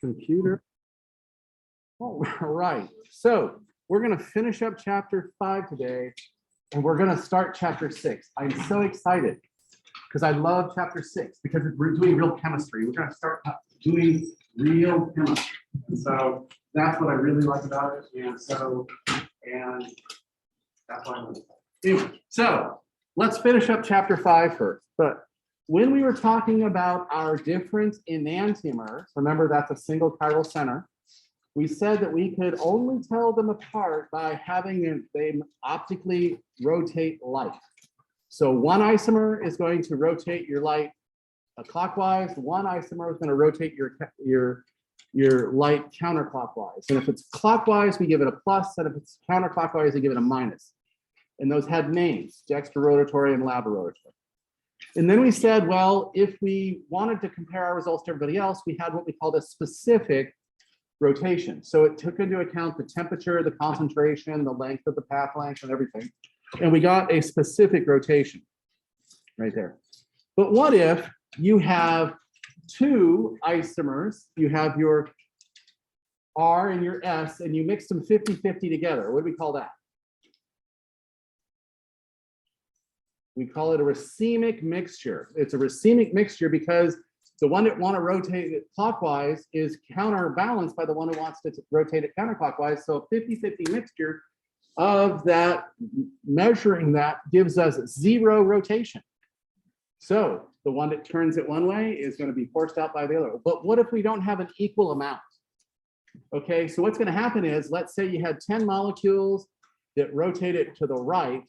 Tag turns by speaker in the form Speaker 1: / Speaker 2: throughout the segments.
Speaker 1: computer. All right, so we're going to finish up chapter 5 today, and we're going to start chapter 6. I'm so excited because I love chapter 6 because we're doing real chemistry. We're going to start doing real chemistry. So that's what I really like about it. And that's why I'm anyway, so let's finish up chapter 5 first. But when we were talking about our different enantiomers, remember that's a single chiral center, we said that we could only tell them apart by having them optically rotate light. So one isomer is going to rotate your light clockwise. One isomer is going to rotate your light counterclockwise. And if it's clockwise, we give it a plus, and if it's counterclockwise, we give it a minus. And those had names, dextrorotatory and laborotatory. And then we said, well, if we wanted to compare our results to everybody else, we had what we called a specific rotation. So it took into account the temperature, the concentration, the length of the path length, and everything. And we got a specific rotation right there. But what if you have two isomers, you have your R and your S, and you mix them 50-50 together? What do we call that? We call it a racemic mixture. It's a racemic mixture because the one that want to rotate it clockwise is counterbalanced by the one who wants to rotate it counterclockwise. So a 50-50 mixture of that, measuring that gives us 0 rotation. So the one that turns it one way is going to be forced out by the other. But what if we don't have an equal amount? Okay, so what's going to happen is, let's say you had 10 molecules that rotate it to the right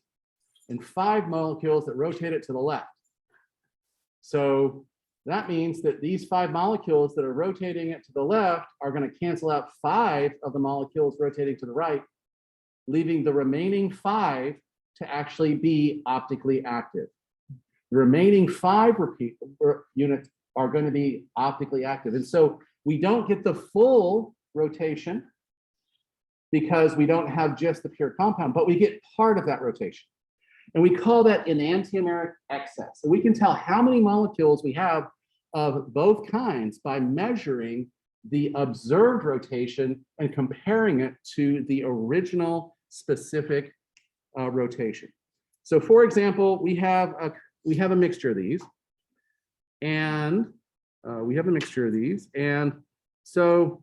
Speaker 1: and 5 molecules that rotate it to the left. So that means that these 5 molecules that are rotating it to the left are going to cancel out 5 of the molecules rotating to the right, leaving the remaining 5 to actually be optically active. The remaining 5 units are going to be optically active. And so we don't get the full rotation because we don't have just the pure compound, but we get part of that rotation. And we call that enantiomeric excess. And we can tell how many molecules we have of both kinds by measuring the observed rotation and comparing it to the original specific rotation. So for example, we have a mixture of these, and so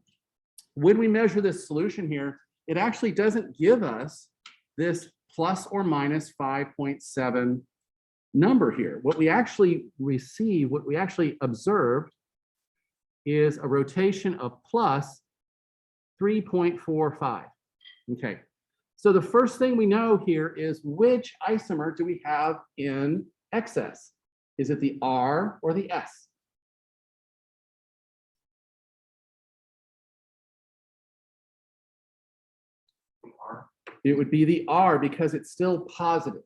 Speaker 1: when we measure this solution here, it actually doesn't give us this plus or minus 5.7 number here. What we actually observed is a rotation of plus 3.45. Okay, so the first thing we know here is, which isomer do we have in excess? Is it the R or the S? It would be the R because it's still positive.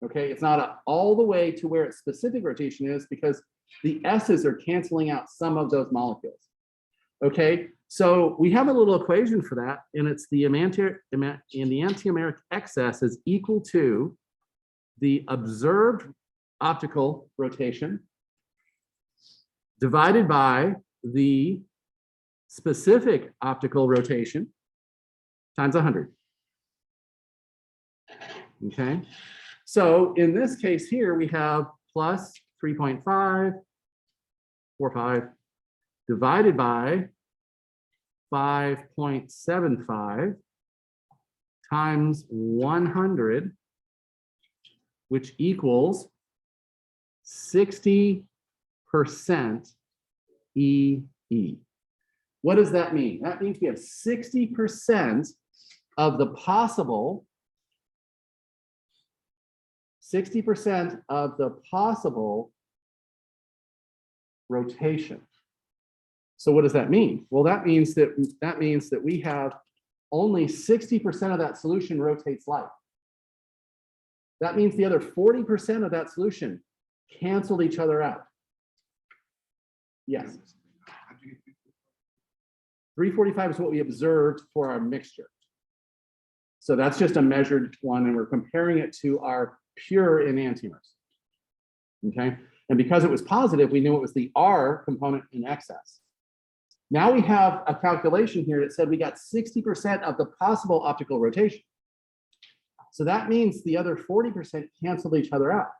Speaker 1: Okay, it's not all the way to where its specific rotation is because the S's are canceling out some of those molecules. Okay, so we have a little equation for that, and it's the enantiomeric excess is equal to the observed optical rotation divided by the specific optical rotation times 100. Okay, so in this case here, we have plus 3.545 divided by 5.75 times 100, which equals 60% EE. What does that mean? That means we have 60% of the possible 60% of the possible rotation. So what does that mean? Well, that means that we have only 60% of that solution rotates light. That means the other 40% of that solution canceled each other out. Yes. 345 is what we observed for our mixture. So that's just a measured one, and we're comparing it to our pure enantiomers. Okay, and because it was positive, we knew it was the R component in excess. Now we have a calculation here that said we got 60% of the possible optical rotation. So that means the other 40% cancel each other out.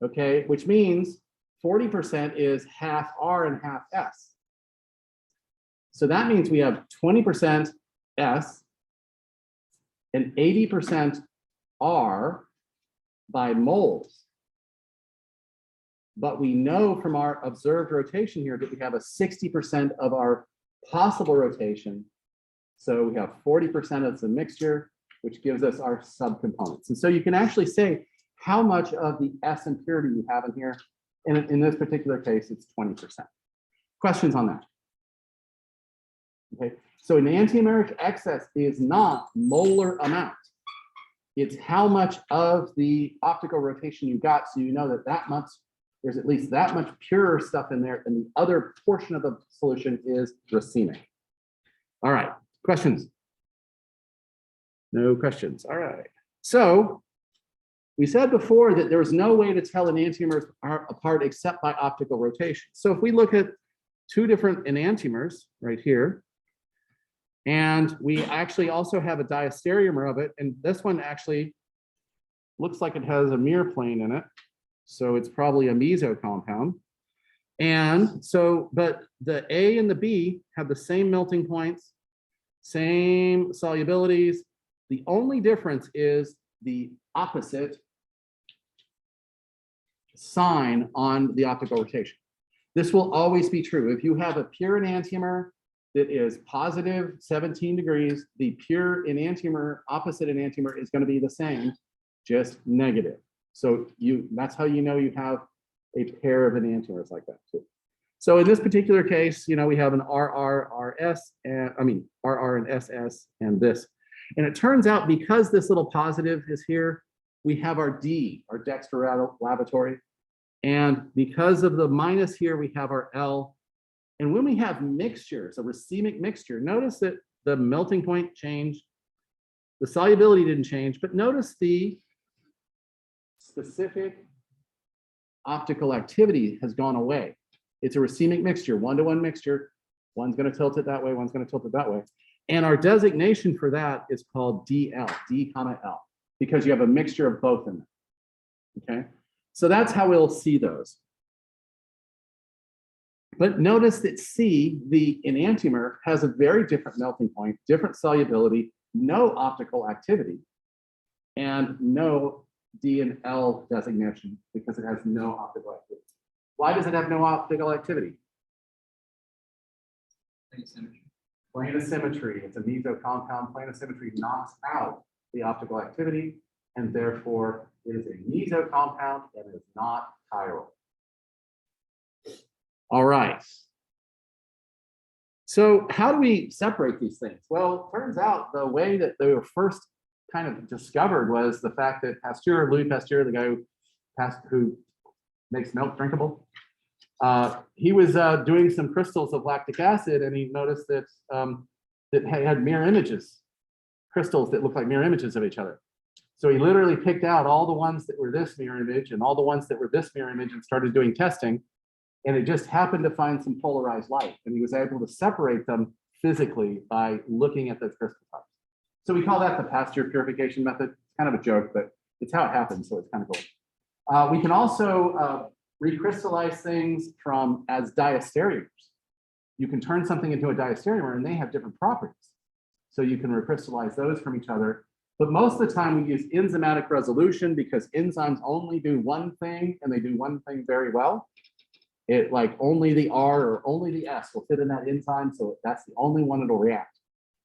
Speaker 1: Okay, which means 40% is half R and half S. So that means we have 20% S and 80% R by moles. But we know from our observed rotation here that we have a 60% of our possible rotation. So we have 40% of the mixture, which gives us our subcomponents. And so you can actually say how much of the S impurity you have in here. And in this particular case, it's 20%. Questions on that? Okay, so enantiomeric excess is not molar amount. It's how much of the optical rotation you got, so you know that there's at least that much purer stuff in there, and the other portion of the solution is racemic. All right, questions? No questions. All right. So we said before that there was no way to tell enantiomers apart except by optical rotation. So if we look at two different enantiomers right here, and we actually also have a diastereomer of it, and this one actually looks like it has a mirror plane in it. So it's probably a meso compound. And so, but the A and the B have the same melting points, same solubilities. The only difference is the opposite sign on the optical rotation. This will always be true. If you have a pure enantiomer that is positive 17 degrees, the pure enantiomer, opposite enantiomer is going to be the same, just negative. So that's how you know you have a pair of enantiomers like that too. So in this particular case, we have an RR and SS and this. And it turns out because this little positive is here, we have our D, our Dexter lavatory. And because of the minus here, we have our L. And when we have mixtures, a racemic mixture, notice that the melting point changed, the solubility didn't change, but notice the specific optical activity has gone away. It's a racemic mixture, one-to-one mixture. One's going to tilt it that way, one's going to tilt it that way. And our designation for that is called DL, D, L, because you have a mixture of both in them. Okay, so that's how we'll see those. But notice that C, the enantiomer, has a very different melting point, different solubility, no optical activity, and no D and L designation because it has no optical activity. Why does it have no optical activity? Plane of symmetry. It's a meso compound. Plane of symmetry knocks out the optical activity, and therefore it is a meso compound and is not chiral. All right. So how do we separate these things? Well, it turns out the way that they were first kind of discovered was the fact that Louis Pasteur, the guy who makes milk drinkable, he was doing some crystals of lactic acid, and he noticed that it had mirror images, crystals that look like mirror images of each other. So he literally picked out all the ones that were this mirror image and all the ones that were this mirror image and started doing testing. And it just happened to find some polarized light. And he was able to separate them physically by looking at those crystal types. So we call that the Pasteur purification method. It's kind of a joke, but it's how it happens. So it's kind of cool. We can also recrystallize things as diastereomers. You can turn something into a diastereomer and they have different properties. So you can recrystallize those from each other. But most of the time we use enzymatic resolution because enzymes only do one thing and they do one thing very well. It like only the R or only the S will fit in that enzyme. So that's the only one it'll react.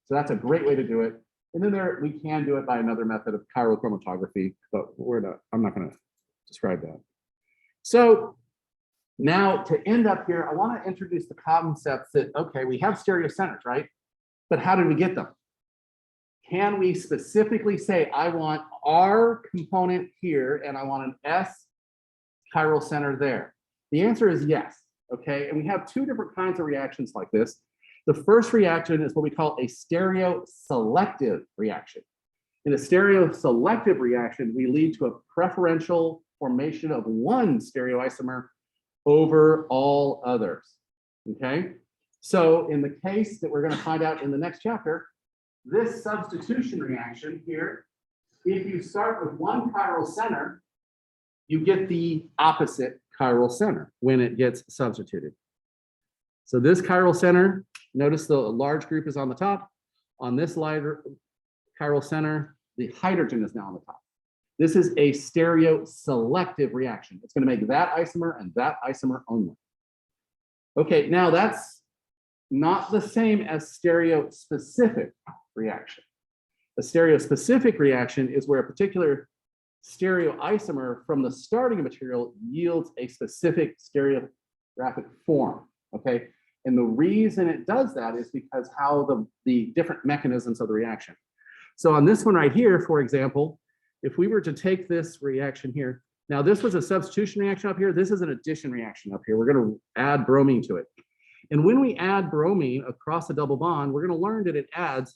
Speaker 1: So that's a great way to do it. And then we can do it by another method of chiral chromatography, but I'm not going to describe that. So now to end up here, I want to introduce the concepts that, okay, we have stereocenters, right? But how did we get them? Can we specifically say, I want R component here and I want an S chiral center there? The answer is yes, okay? And we have two different kinds of reactions like this. The first reaction is what we call a stereoselective reaction. In a stereoselective reaction, we lead to a preferential formation of one stereoisomer over all others, okay? So in the case that we're going to find out in the next chapter, this substitution reaction here, if you start with one chiral center, you get the opposite chiral center when it gets substituted. So this chiral center, notice the large group is on the top. On this lighter chiral center, the hydrogen is now on the top. This is a stereoselective reaction. It's going to make that isomer and that isomer only. Okay, now that's not the same as stereospecific reaction. A stereospecific reaction is where a particular stereoisomer from the starting material yields a specific stereographic form, okay? And the reason it does that is because how the different mechanisms of the reaction. So on this one right here, for example, if we were to take this reaction here, now this was a substitution reaction up here, this is an addition reaction up here. We're going to add bromine to it. And when we add bromine across a double bond, we're going to learn that it adds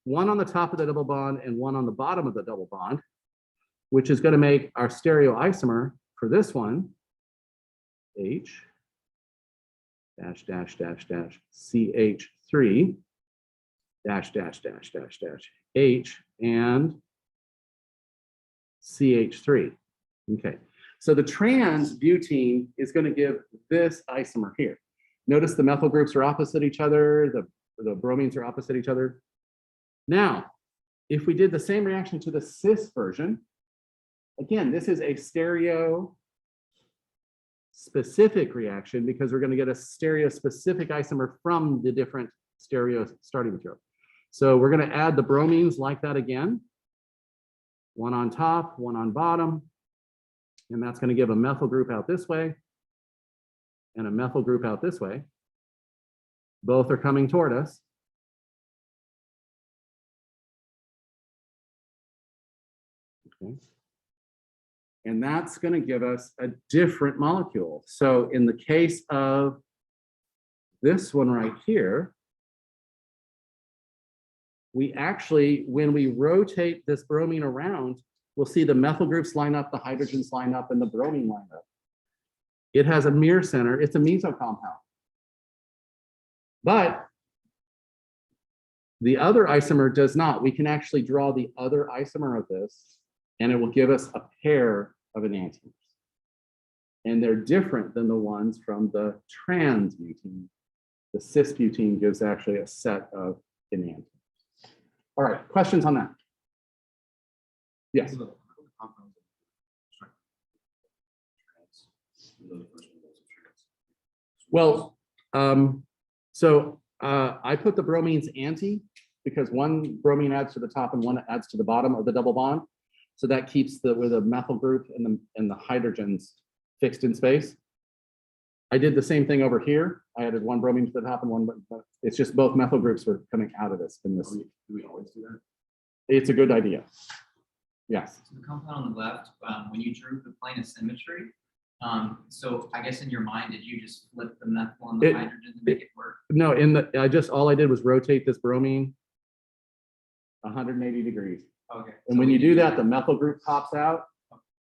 Speaker 1: one on the top of the double bond and one on the bottom of the double bond, which is going to make our stereoisomer for this one, H dash dash dash dash CH3 dash dash dash dash dash H and CH3. Okay, so the trans butene is going to give this isomer here. Notice the methyl groups are opposite each other, the bromines are opposite each other. Now, if we did the same reaction to the cis version, again, this is a stereo-specific reaction because we're going to get a stereo-specific isomer from the different stereo starting material. So we're going to add the bromines like that again. One on top, one on bottom. And that's going to give a methyl group out this way and a methyl group out this way. Both are coming toward us. Okay. And that's going to give us a different molecule. So in the case of this one right here, we actually, when we rotate this bromine around, we'll see the methyl groups line up, the hydrogens line up, and the bromine line up. It has a mirror center. It's a meso compound. But the other isomer does not. We can actually draw the other isomer of this, and it will give us a pair of enantiomers. And they're different than the ones from the trans butene. The cis butene gives actually a set of enantiomers. All right, questions on that? Yes. Well, I put the bromines anti because one bromine adds to the top and one adds to the bottom of the double bond. So that keeps with a methyl group and the hydrogens fixed in space. I did the same thing over here. I added one bromine to the top and one, but it's just both methyl groups were coming out of this. Do we always do that? It's a good idea. Yes.
Speaker 2: So the compound on the left, when you drew the plane of symmetry, so I guess in your mind, did you just flip the methyl and the hydrogen to make it work?
Speaker 1: No, all I did was rotate this bromine 180 degrees.
Speaker 2: Okay.
Speaker 1: And so when you do that, the methyl group pops out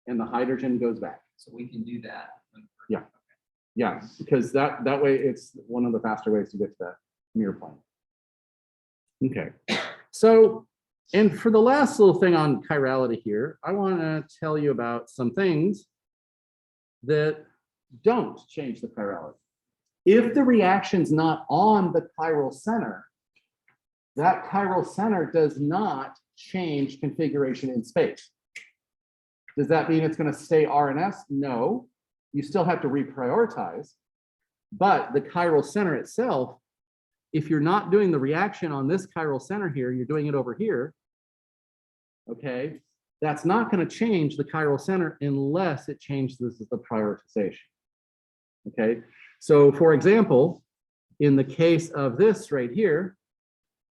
Speaker 1: and the hydrogen goes back.
Speaker 2: So we can do that.
Speaker 1: Yeah. Yeah, because that way it's one of the faster ways to get to that mirror plane. Okay. So, and for the last little thing on chirality here, I want to tell you about some things that don't change the chirality. If the reaction's not on the chiral center, that chiral center does not change configuration in space. Does that mean it's going to stay R and S? No, you still have to reprioritize, but the chiral center itself, if you're not doing the reaction on this chiral center here, you're doing it over here, okay, that's not going to change the chiral center unless it changes the prioritization. Okay, so for example, in the case of this right here,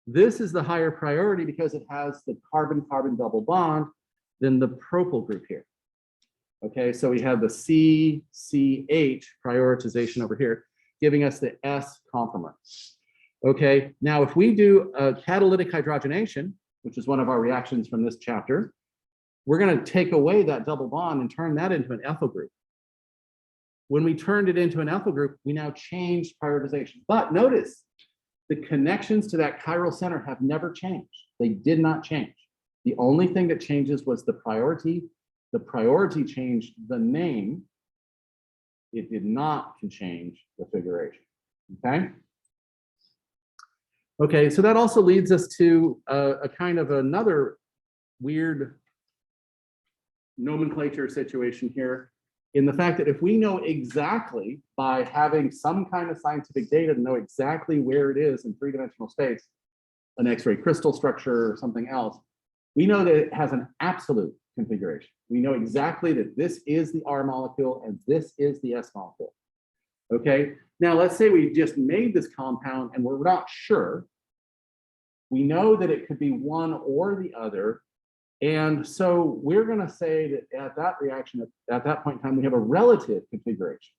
Speaker 1: this is the higher priority because it has the carbon-carbon double bond than the propyl group here. Okay, so we have the CCH prioritization over here, giving us the S conformer. Okay, now if we do a catalytic hydrogenation, which is one of our reactions from this chapter, we're going to take away that double bond and turn that into an ethyl group. when we turned it into an ethyl group, we now changed prioritization. But notice the connections to that chiral center have never changed. They did not change. The only thing that changes was the priority. The priority changed the name. It did not change the configuration. Okay. Okay, so that also leads us to a kind of another weird nomenclature situation here, in the fact that if we know exactly, by having some kind of scientific data to know exactly where it is in three-dimensional space, an X-ray crystal structure or something else, we know that it has an absolute configuration. We know exactly that this is the R molecule and this is the S molecule. Okay, now let's say we just made this compound and we're not sure. We know that it could be one or the other. And so we're going to say that at that reaction, at that point in time, we have a relative configuration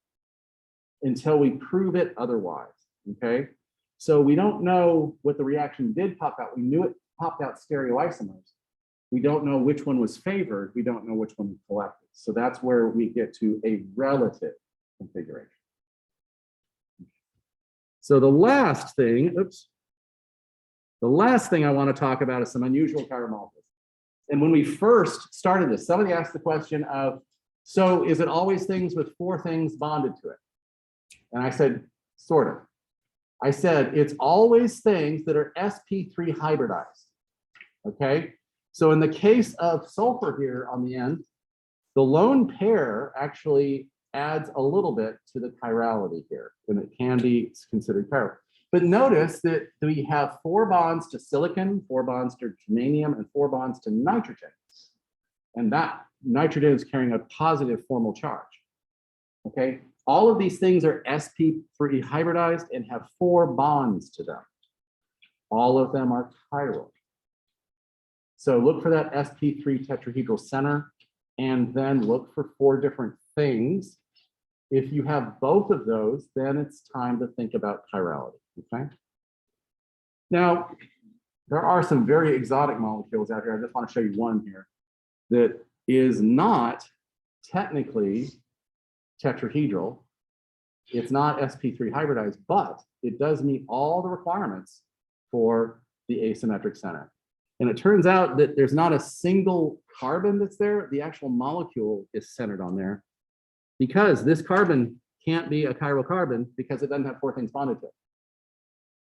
Speaker 1: until we prove it otherwise. Okay, so we don't know what the reaction did pop out. We knew it popped out stereoisomers. We don't know which one was favored. We don't know which one was collected. So that's where we get to a relative configuration. So the last thing, the last thing I want to talk about is some unusual chiral molecules. And when we first started this, somebody asked the question of, so is it always things with four things bonded to it? And I said, sort of. I said, it's always things that are sp3 hybridized. Okay. So in the case of sulfur here on the end, the lone pair actually adds a little bit to the chirality here, and it can be considered chiral. But notice that we have 4 bonds to silicon, 4 bonds to germanium, and 4 bonds to nitrogen. And that nitrogen is carrying a positive formal charge. Okay, all of these things are sp3 hybridized and have 4 bonds to them. All of them are chiral. So look for that sp3 tetrahedral center, and then look for 4 different things. If you have both of those, then it's time to think about chirality. Okay. Now, there are some very exotic molecules out here. I just want to show you one here that is not technically tetrahedral. It's not sp3 hybridized, but it does meet all the requirements for the asymmetric center. And it turns out that there's not a single carbon that's there. The actual molecule is centered on there, because this carbon can't be a chiral carbon because it doesn't have 4 things bonded to it.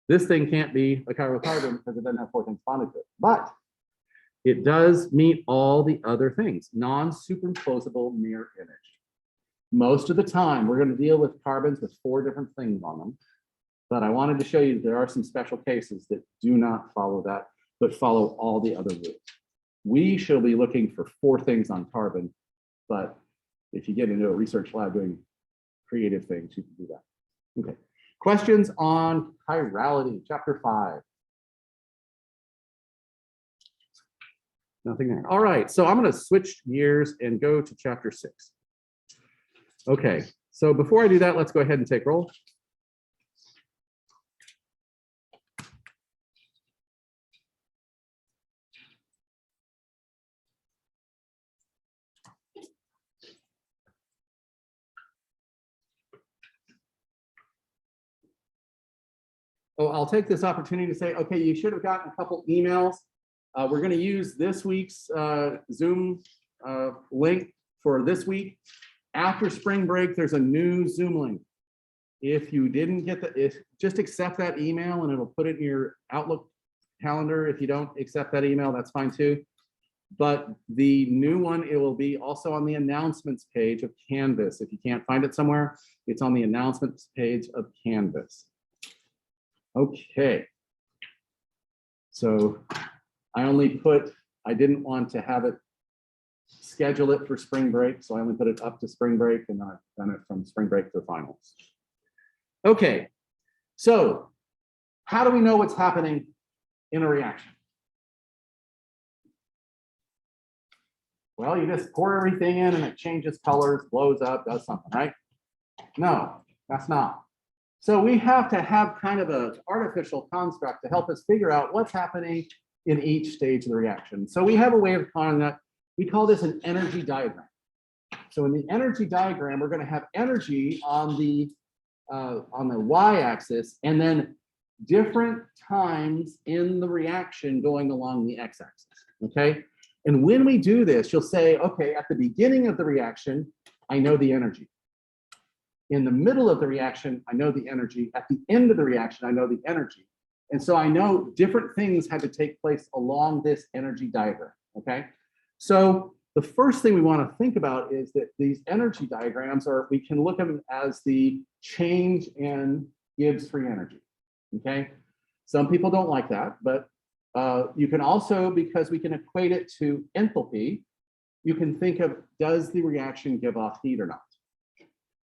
Speaker 1: This thing can't be a chiral carbon because it doesn't have 4 things bonded to it. But it does meet all the other things, non-superimposable mirror image. Most of the time, we're going to deal with carbons with 4 different things on them. But I wanted to show you that there are some special cases that do not follow that, but follow all the other rules. We shall be looking for 4 things on carbon, but if you get into a research lab doing creative things, you can do that. Okay. Questions on chirality, chapter 5. Nothing there. All right, so I'm going to switch gears and go to chapter 6. Okay, so before I do that, let's go ahead and take roll. Oh, I'll take this opportunity to say, okay, you should have gotten a couple emails. We're going to use this week's Zoom link for this week. After spring break, there's a new Zoom link. If you didn't get just accept that email and it'll put it in your Outlook calendar. If you don't accept that email, that's fine too. But the new one, it will be also on the announcements page of Canvas. If you can't find it somewhere, it's on the announcements page of Canvas. Okay. So I didn't want to have it schedule it for spring break, so I only put it up to spring break, and I've done it from spring break to finals. Okay, so how do we know what's happening in a reaction? Well, you just pour everything in and it changes colors, blows up, does something, right? No, that's not. So we have to have kind of an artificial construct to help us figure out what's happening in each stage of the reaction. So we have a way of calling that. We call this an energy diagram. So in the energy diagram, we're going to have energy on the y-axis, and then different times in the reaction going along the x-axis. Okay. And when we do this, you'll say, okay, at the beginning of the reaction, I know the energy. In the middle of the reaction, I know the energy. At the end of the reaction, I know the energy. And so I know different things had to take place along this energy diagram. Okay. So the first thing we want to think about is that these energy diagrams we can look at them as the change in Gibbs free energy. Okay. Some people don't like that, but you can also, because we can equate it to enthalpy, you can think of, does the reaction give off heat or not?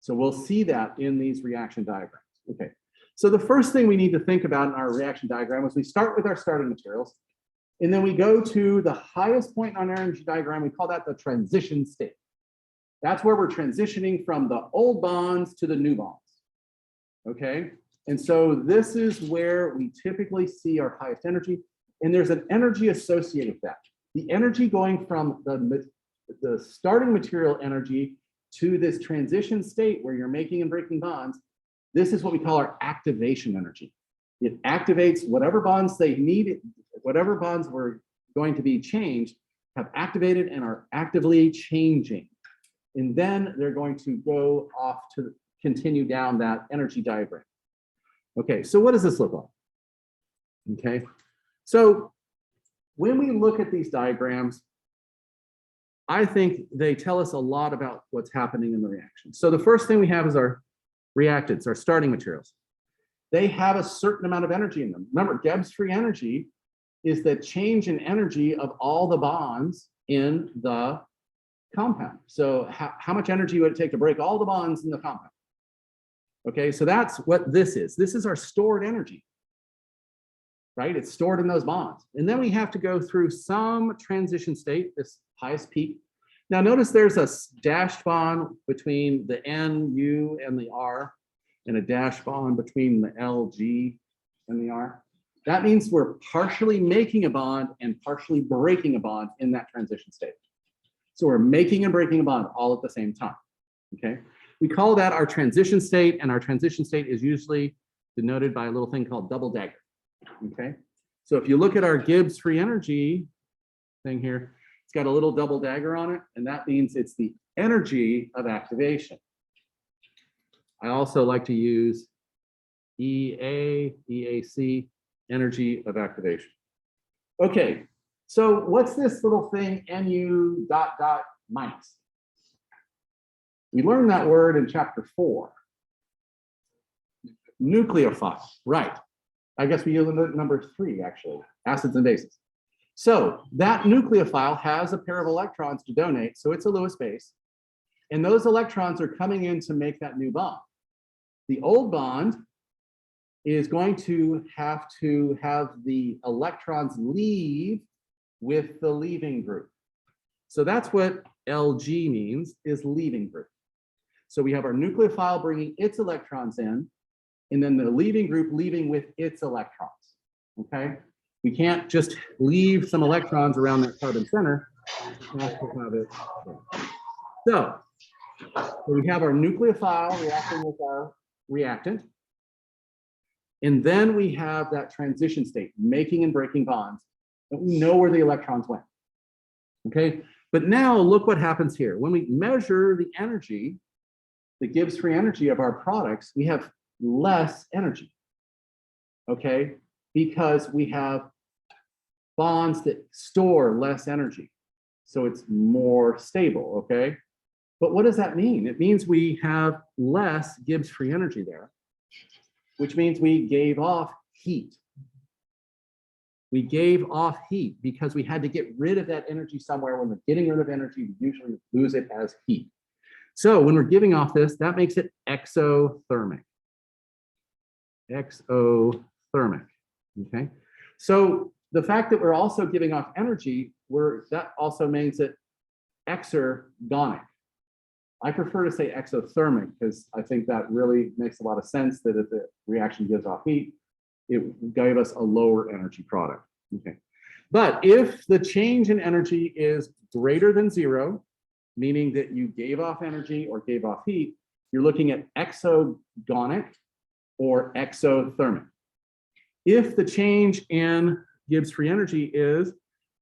Speaker 1: So we'll see that in these reaction diagrams. Okay. So the first thing we need to think about in our reaction diagram is we start with our starting materials, and then we go to the highest point on our energy diagram. We call that the transition state. That's where we're transitioning from the old bonds to the new bonds. Okay. And so this is where we typically see our highest energy. And there's an energy associated with that. The energy going from the starting material energy to this transition state where you're making and breaking bonds, this is what we call our activation energy. It activates whatever bonds they need, whatever bonds were going to be changed, have activated and are actively changing. And then they're going to go off to continue down that energy diagram. Okay, so what does this look like? Okay, so when we look at these diagrams, I think they tell us a lot about what's happening in the reaction. So the first thing we have is our reactants, our starting materials. They have a certain amount of energy in them. Remember, Gibbs free energy is the change in energy of all the bonds in the compound. So how much energy would it take to break all the bonds in the compound? Okay, so that's what this is. This is our stored energy, right? It's stored in those bonds. And then we have to go through some transition state, this highest peak. Now notice there's a dashed bond between the N, U, and the R, and a dashed bond between the L, G, and the R. That means we're partially making a bond and partially breaking a bond in that transition state. So we're making and breaking a bond all at the same time, okay? We call that our transition state, and our transition state is usually denoted by a little thing called double dagger, okay? So if you look at our Gibbs free energy thing here, it's got a little double dagger on it, and that means it's the energy of activation. I also like to use EA, EAC, energy of activation. Okay, so what's this little thing, NU ... minus? We learned that word in chapter 4. Nucleophile, right. I guess we use number 3, actually, acids and bases. So that nucleophile has a pair of electrons to donate, so it's a Lewis base. And those electrons are coming in to make that new bond. The old bond is going to have the electrons leave with the leaving group. So that's what LG means, is leaving group. So we have our nucleophile bringing its electrons in, and then the leaving group leaving with its electrons, okay? We can't just leave some electrons around that carbon center. We have to have it. So we have our nucleophile reacting with our reactant. And then we have that transition state, making and breaking bonds. And we know where the electrons went, okay? But now look what happens here. When we measure the energy, the Gibbs free energy of our products, we have less energy, okay? Because we have bonds that store less energy. So it's more stable, okay? But what does that mean? It means we have less Gibbs free energy there, which means we gave off heat. We gave off heat because we had to get rid of that energy somewhere. When we're getting rid of energy, we usually lose it as heat. So when we're giving off this, that makes it exothermic. Exothermic, okay? So the fact that we're also giving off energy, that also makes it exergonic. I prefer to say exothermic because I think that really makes a lot of sense, that if the reaction gives off heat, it gave us a lower energy product, okay? But if the change in energy is greater than 0, meaning that you gave off energy or gave off heat, you're looking at exogonic or exothermic. If the change in Gibbs free energy is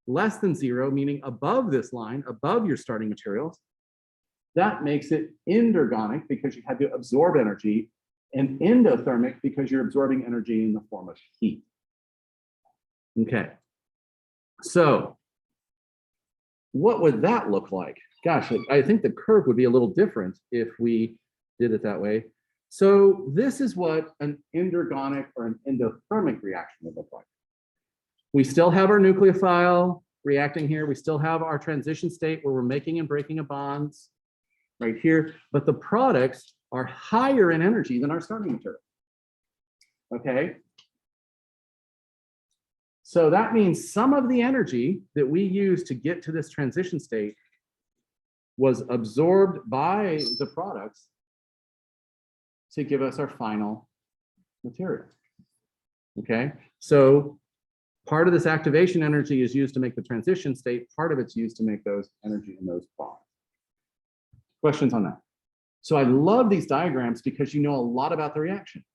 Speaker 1: less than 0, meaning above this line, above your starting materials, that makes it endergonic because you had to absorb energy, and endothermic because you're absorbing energy in the form of heat. Okay, so what would that look like? Gosh, I think the curve would be a little different if we did it that way. So this is what an endergonic or an endothermic reaction would look like. We still have our nucleophile reacting here. We still have our transition state where we're making and breaking of bonds right here, but the products are higher in energy than our starting material. Okay. So that means some of the energy that we use to get to this transition state was absorbed by the products to give us our final material. Okay, so part of this activation energy is used to make the transition state, part of it's used to make those energy in those bonds. Questions on that? So I love these diagrams because you know a lot about the reaction.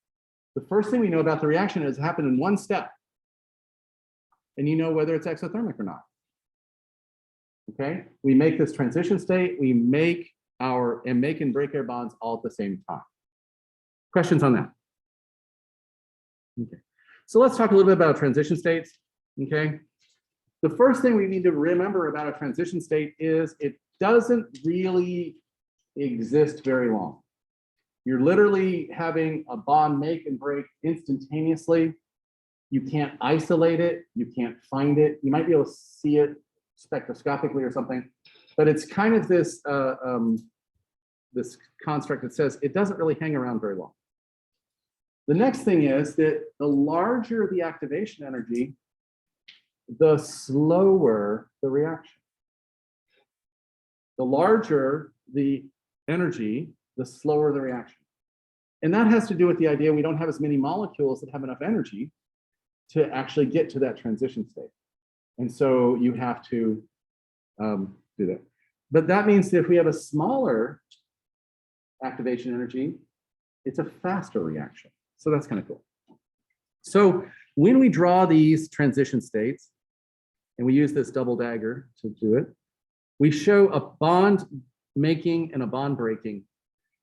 Speaker 1: The first thing we know about the reaction is it happened in one step. And you know whether it's exothermic or not. Okay, we make this transition state, we make and break our bonds all at the same time. Questions on that? Okay, so let's talk a little bit about transition states. Okay, the first thing we need to remember about a transition state is it doesn't really exist very long. You're literally having a bond make and break instantaneously. You can't isolate it, you can't find it. You might be able to see it spectroscopically or something, but it's kind of this this construct that says it doesn't really hang around very long. The next thing is that the larger the activation energy, the slower the reaction. The larger the energy, the slower the reaction. And that has to do with the idea we don't have as many molecules that have enough energy to actually get to that transition state. And so you have to do that. But that means that if we have a smaller activation energy, it's a faster reaction. So that's kind of cool. So when we draw these transition states, and we use this double dagger to do it, we show a bond making and a bond breaking.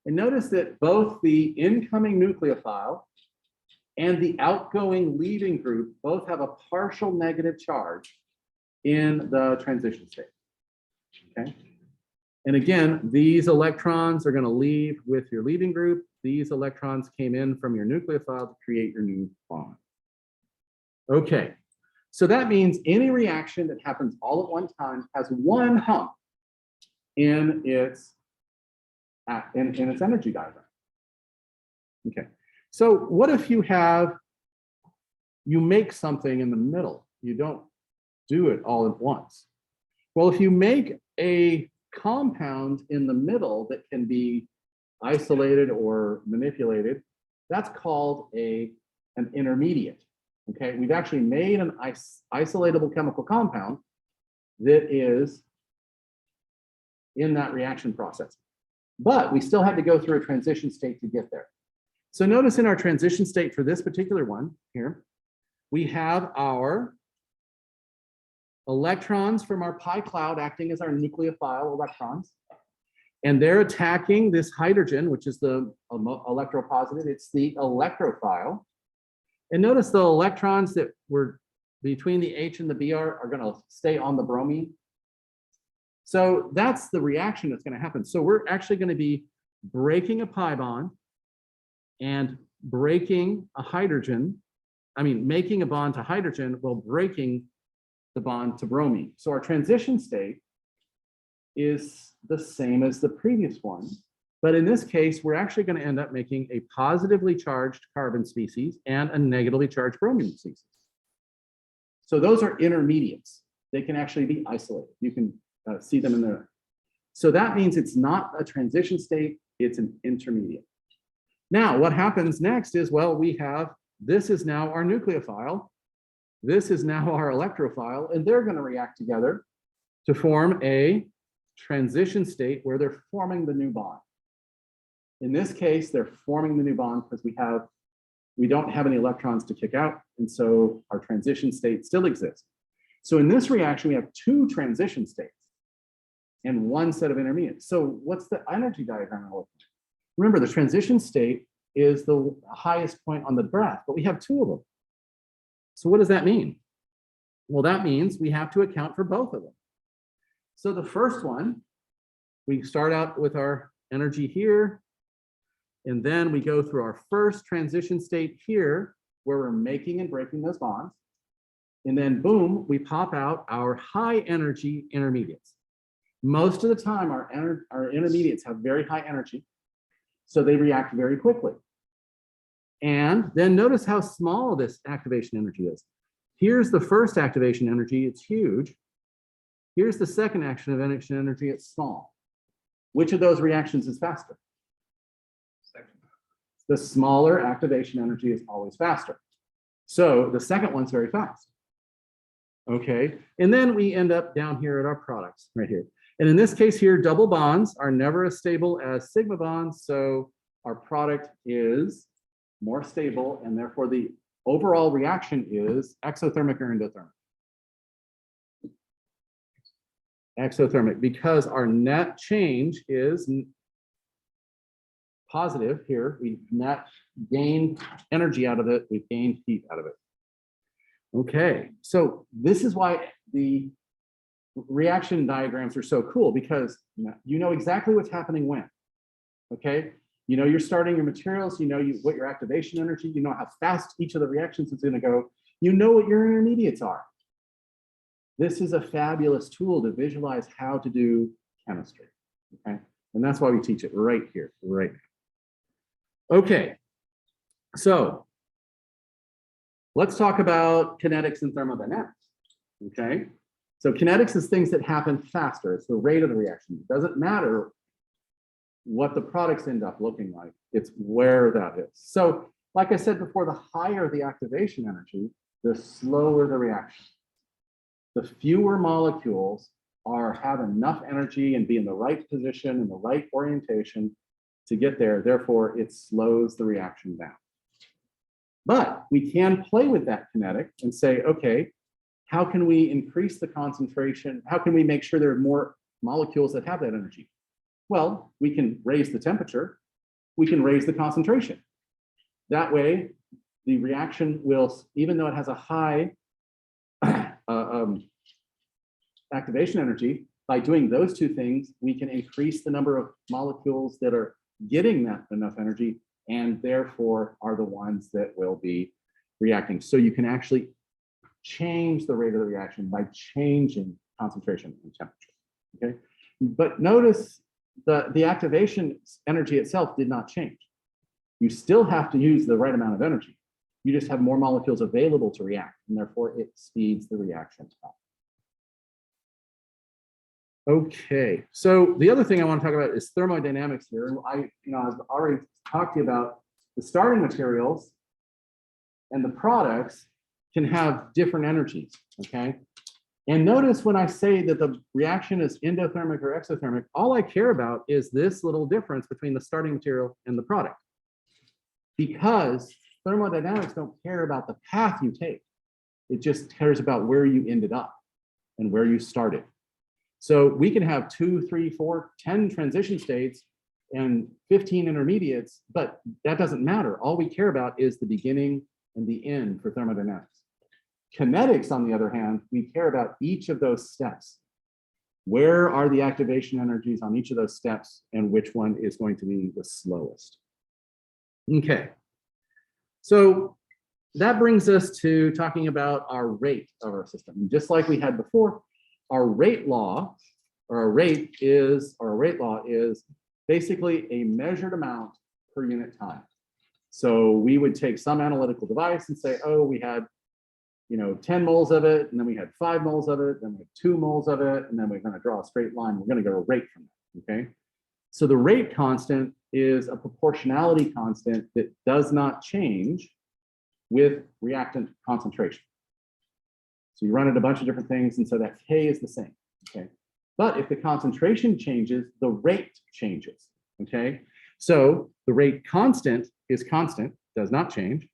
Speaker 1: And notice that both the incoming nucleophile and the outgoing leaving group both have a partial negative charge in the transition state. Okay. And again, these electrons are going to leave with your leaving group. These electrons came in from your nucleophile to create your new bond. Okay. So that means any reaction that happens all at one time has one hump in its energy diagram. Okay. So what if you make something in the middle? You don't do it all at once. Well, if you make a compound in the middle that can be isolated or manipulated, that's called an intermediate. Okay, we've actually made an isolatable chemical compound that is in that reaction process. But we still had to go through a transition state to get there. So notice in our transition state for this particular one here, we have our electrons from our pi cloud acting as our nucleophile electrons. And they're attacking this hydrogen, which is the electropositive. It's the electrophile. And notice the electrons that were between the H and the Br are going to stay on the bromine. So that's the reaction that's going to happen. So we're actually going to be breaking a pi bond and breaking a hydrogen. I mean, making a bond to hydrogen while breaking the bond to bromine. So our transition state is the same as the previous one. But in this case, we're actually going to end up making a positively charged carbon species and a negatively charged bromine species. So those are intermediates. They can actually be isolated. You can see them in there. So that means it's not a transition state, it's an intermediate. Now, what happens next is, well, this is now our nucleophile. This is now our electrophile, and they're going to react together to form a transition state where they're forming the new bond. In this case, they're forming the new bond because we don't have any electrons to kick out, and so our transition state still exists. So in this reaction, we have two transition states and one set of intermediates. So what's the energy diagram look like? Remember, the transition state is the highest point on the graph, but we have two of them. So what does that mean? Well, that means we have to account for both of them. So the first one, we start out with our energy here, and then we go through our first transition state here, where we're making and breaking those bonds. And then boom, we pop out our high energy intermediates. Most of the time, our intermediates have very high energy, so they react very quickly. And then notice how small this activation energy is. Here's the first activation energy, it's huge. Here's the second activation energy, it's small. Which of those reactions is faster? The smaller activation energy is always faster. So the second one's very fast. Okay, and then we end up down here at our products right here. And in this case here, double bonds are never as stable as sigma bonds. So our product is more stable, and therefore the overall reaction is exothermic or endothermic. Exothermic, because our net change is positive here. We've net gained energy out of it. We've gained heat out of it. Okay, so this is why the reaction diagrams are so cool, because you know exactly what's happening when. Okay, you know you're starting your materials, you know what your activation energy, you know how fast each of the reactions is going to go, you know what your intermediates are. This is a fabulous tool to visualize how to do chemistry. Okay, and that's why we teach it right here, right now. Okay, so let's talk about kinetics and thermodynamics. Okay, so kinetics is things that happen faster. It's the rate of the reaction. It doesn't matter what the products end up looking like. It's where that is. So like I said before, the higher the activation energy, the slower the reaction. The fewer molecules have enough energy and be in the right position and the right orientation to get there. Therefore, it slows the reaction down. But we can play with that kinetic and say, okay, how can we increase the concentration? How can we make sure there are more molecules that have that energy? Well, we can raise the temperature. We can raise the concentration. That way, the reaction will, even though it has a high activation energy, by doing those two things, we can increase the number of molecules that are getting that enough energy, and therefore are the ones that will be reacting. So you can actually change the rate of the reaction by changing concentration and temperature. Okay, but notice the activation energy itself did not change. You still have to use the right amount of energy. You just have more molecules available to react, and therefore it speeds the reaction up. Okay, so the other thing I want to talk about is thermodynamics here. And I've already talked to you about the starting materials and the products can have different energies, okay? And notice when I say that the reaction is endothermic or exothermic, all I care about is this little difference between the starting material and the product. Because thermodynamics don't care about the path you take. It just cares about where you ended up and where you started. So we can have 2, 3, 4, 10 transition states and 15 intermediates, but that doesn't matter. All we care about is the beginning and the end for thermodynamics. Kinetics, on the other hand, we care about each of those steps. Where are the activation energies on each of those steps, and which one is going to be the slowest? Okay, so that brings us to talking about our rate of our system. And just like we had before, our rate law, or our rate law is basically a measured amount per unit time. So we would take some analytical device and say, oh, we had 10 moles of it, and then we had 5 moles of it, then we had 2 moles of it, and then we're going to draw a straight line. We're going to get a rate from it, okay? So the rate constant is a proportionality constant that does not change with reactant concentration. So you run it a bunch of different things, and so that K is the same, okay? But if the concentration changes, the rate changes, okay? So the rate constant is constant, does not change.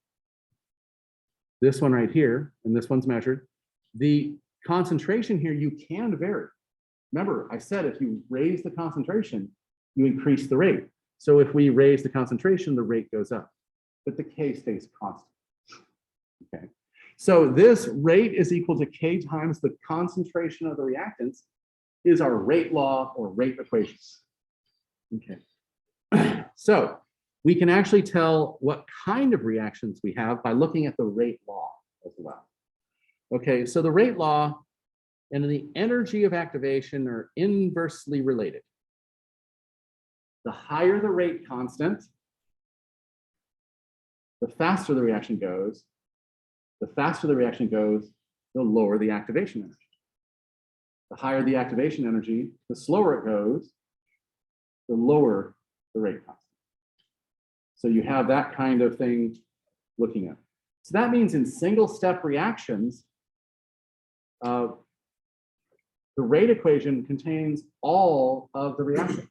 Speaker 1: This one right here, and this one's measured. The concentration here, you can vary. Remember, I said if you raise the concentration, you increase the rate. So if we raise the concentration, the rate goes up, but the K stays constant, okay? So this rate is equal to K times the concentration of the reactants is our rate law or rate equation. Okay. So we can actually tell what kind of reactions we have by looking at the rate law as well. Okay, so the rate law and the energy of activation are inversely related. The higher the rate constant, the faster the reaction goes. The faster the reaction goes, the lower the activation energy. The higher the activation energy, the slower it goes, the lower the rate constant. So you have that kind of thing looking at. So that means in single step reactions, the rate equation contains all of the reactants.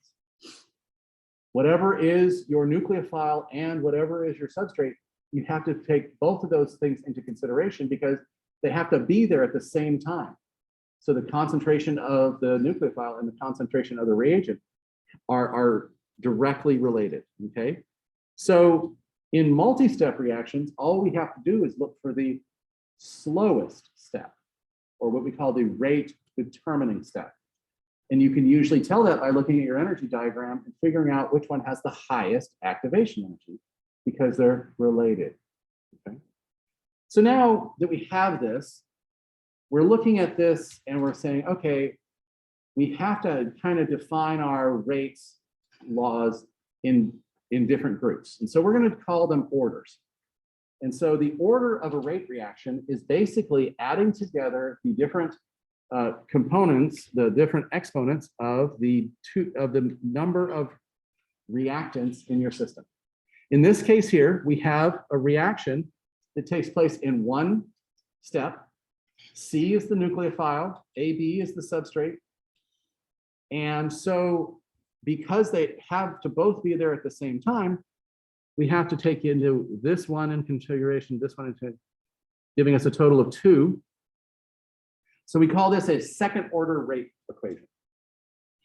Speaker 1: Whatever is your nucleophile and whatever is your substrate, you have to take both of those things into consideration because they have to be there at the same time. So the concentration of the nucleophile and the concentration of the reagent are directly related, okay? So in multi-step reactions, all we have to do is look for the slowest step, or what we call the rate determining step. And you can usually tell that by looking at your energy diagram and figuring out which one has the highest activation energy because they're related, okay? So now that we have this, we're looking at this and we're saying, okay, we have to kind of define our rates laws in different groups. And so we're going to call them orders. And so the order of a rate reaction is basically adding together the different components, the different exponents of the number of reactants in your system. In this case here, we have a reaction that takes place in one step. C is the nucleophile, AB is the substrate. And so because they have to both be there at the same time, we have to take into this one in configuration, this one into giving us a total of 2. So we call this a second order rate equation.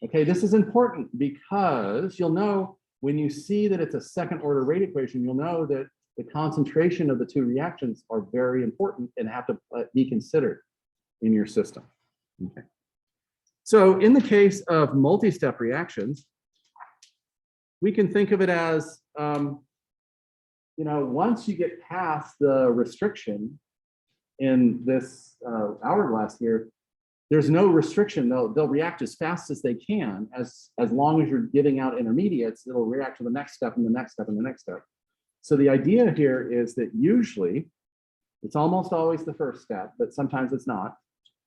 Speaker 1: Okay, this is important because you'll know when you see that it's a second order rate equation, you'll know that the concentration of the two reactions are very important and have to be considered in your system. Okay. So in the case of multi-step reactions, we can think of it as, once you get past the restriction in this hourglass here, there's no restriction. They'll react as fast as they can. As long as you're giving out intermediates, it'll react to the next step and the next step and the next step. So the idea here is that usually, it's almost always the first step, but sometimes it's not.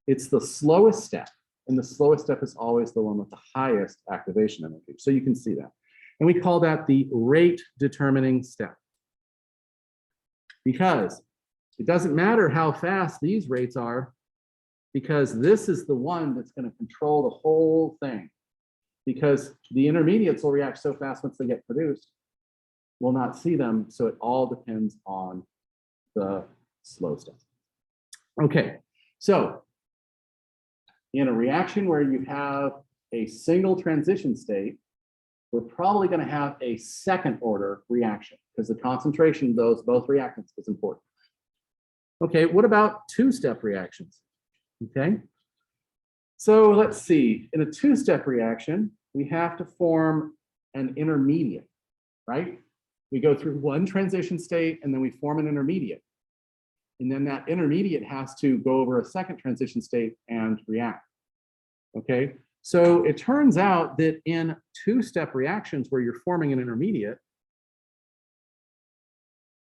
Speaker 1: It's the slowest step, and the slowest step is always the one with the highest activation energy. So you can see that. And we call that the rate determining step. Because it doesn't matter how fast these rates are, because this is the one that's going to control the whole thing. Because the intermediates will react so fast once they get produced, we'll not see them. So it all depends on the slow step. Okay, so in a reaction where you have a single transition state, we're probably going to have a second order reaction because the concentration of those both reactants is important. Okay, what about two-step reactions? Okay, so let's see. In a two-step reaction, we have to form an intermediate, right? We go through one transition state and then we form an intermediate. And then that intermediate has to go over a second transition state and react. Okay, so it turns out that in two-step reactions where you're forming an intermediate,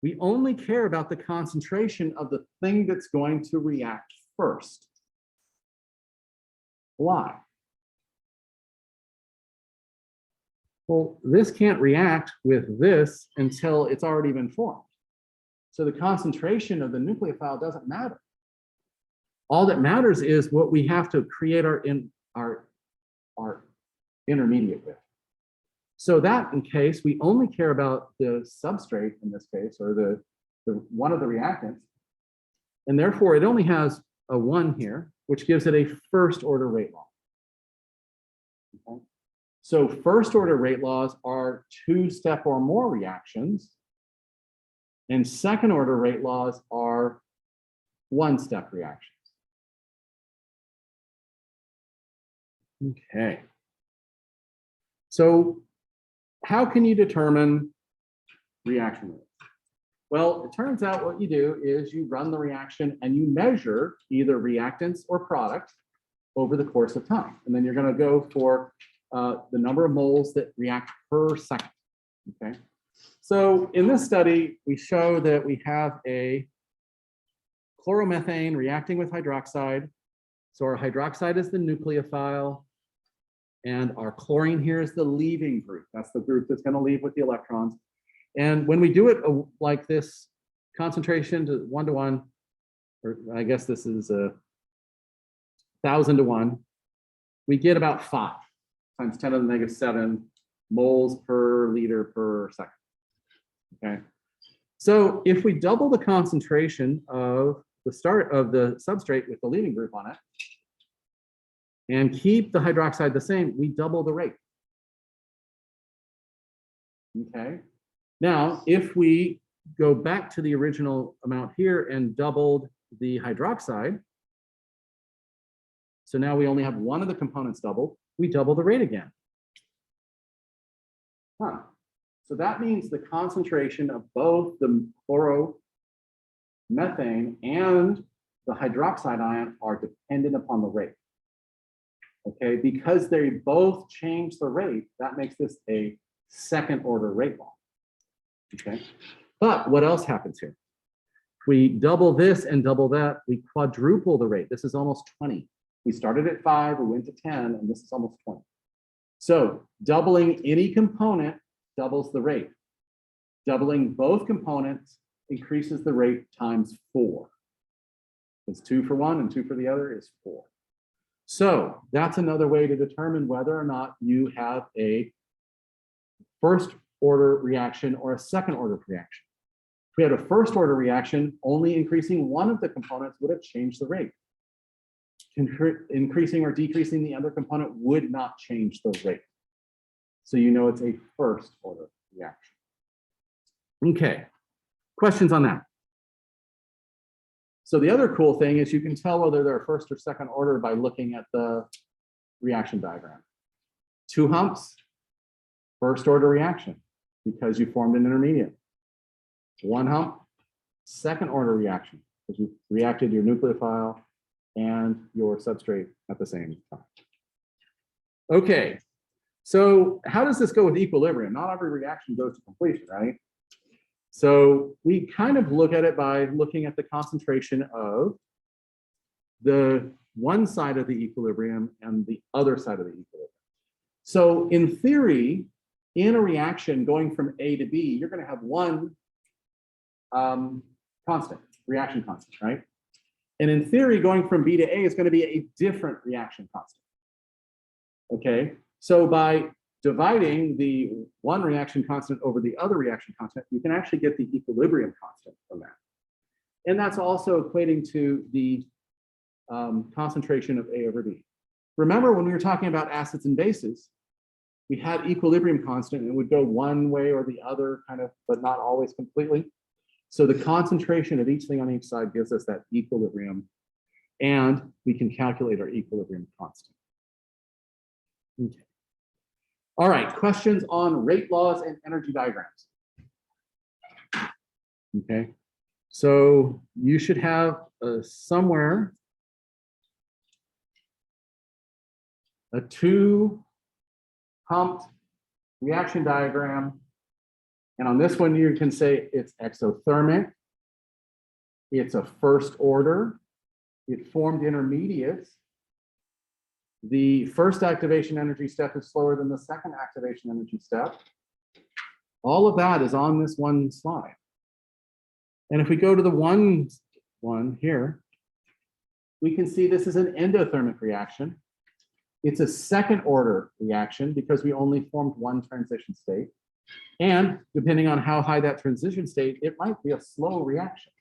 Speaker 1: we only care about the concentration of the thing that's going to react first. Why? Well, this can't react with this until it's already been formed. So the concentration of the nucleophile doesn't matter. All that matters is what we have to create our are intermediate with. So that in case, we only care about the substrate in this case, or the one of the reactants, and therefore it only has a 1 here, which gives it a first order rate law. Okay. So first order rate laws are 2-step or more reactions, and second order rate laws are 1-step reactions. Okay. So how can you determine reaction rates? Well, it turns out what you do is you run the reaction and you measure either reactants or products over the course of time. And then you're going to go for the number of moles that react per second. Okay. So in this study, we show that we have a chloromethane reacting with hydroxide. So our hydroxide is the nucleophile, and our chlorine here is the leaving group. That's the group that's going to leave with the electrons. And when we do it like this, concentration to 1 to 1, or I guess this is 1,000 to 1, we get about 5 times 10 to the negative 7 moles per liter per second. Okay. So if we double the concentration of the start of the substrate with the leaving group on it and keep the hydroxide the same, we double the rate. Okay. Now, if we go back to the original amount here and doubled the hydroxide, so now we only have one of the components doubled, we double the rate again. So that means the concentration of both the chloromethane and the hydroxide ion are dependent upon the rate. Okay, because they both change the rate, that makes this a second order rate law. Okay, but what else happens here? We double this and double that, we quadruple the rate. This is almost 20. We started at 5, we went to 10, and this is almost 20. So doubling any component doubles the rate. Doubling both components increases the rate times 4. It's 2 for one and 2 for the other is 4. So that's another way to determine whether or not you have a first order reaction or a second order reaction. If we had a first order reaction, only increasing one of the components would have changed the rate. Increasing or decreasing the other component would not change the rate. So you know it's a first order reaction. Okay, questions on that? So the other cool thing is you can tell whether they're first or second order by looking at the reaction diagram. 2 humps, first order reaction, because you formed an intermediate. 1 hump, second order reaction, because you reacted your nucleophile and your substrate at the same time. Okay, so how does this go with equilibrium? Not every reaction goes to completion, right? So we kind of look at it by looking at the concentration of the one side of the equilibrium and the other side of the equilibrium. So in theory, in a reaction going from A to B, you're going to have one constant, reaction constant, right? And in theory, going from B to A is going to be a different reaction constant. Okay, so by dividing the one reaction constant over the other reaction constant, you can actually get the equilibrium constant from that. And that's also equating to the concentration of A over B. Remember when we were talking about acids and bases, we had equilibrium constant and it would go one way or the other kind of, but not always completely. So the concentration of each thing on each side gives us that equilibrium, and we can calculate our equilibrium constant. Okay. All right, questions on rate laws and energy diagrams. Okay, so you should have somewhere a 2-humped reaction diagram. And on this one, you can say it's exothermic, it's a first order, it formed intermediates. The first activation energy step is slower than the second activation energy step. All of that is on this one slide. And if we go to the one here, we can see this is an endothermic reaction. It's a second order reaction because we only formed one transition state. And depending on how high that transition state, it might be a slow reaction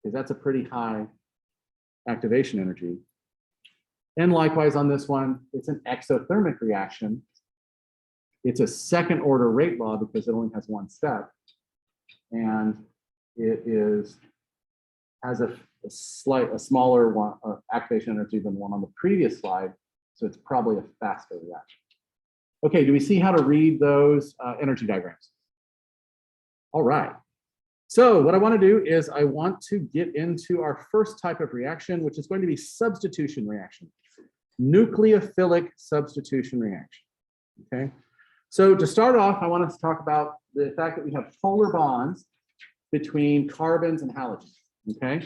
Speaker 1: because that's a pretty high activation energy. And likewise on this one, it's an exothermic reaction. It's a second order rate law because it only has one step. And it has a smaller one, activation energy than the one on the previous slide. So it's probably a faster reaction. Okay, do we see how to read those energy diagrams? All right. So what I want to do is I want to get into our first type of reaction, which is going to be substitution reaction. Nucleophilic substitution reaction. Okay. So to start off, I want us to talk about the fact that we have polar bonds between carbons and halogens. Okay.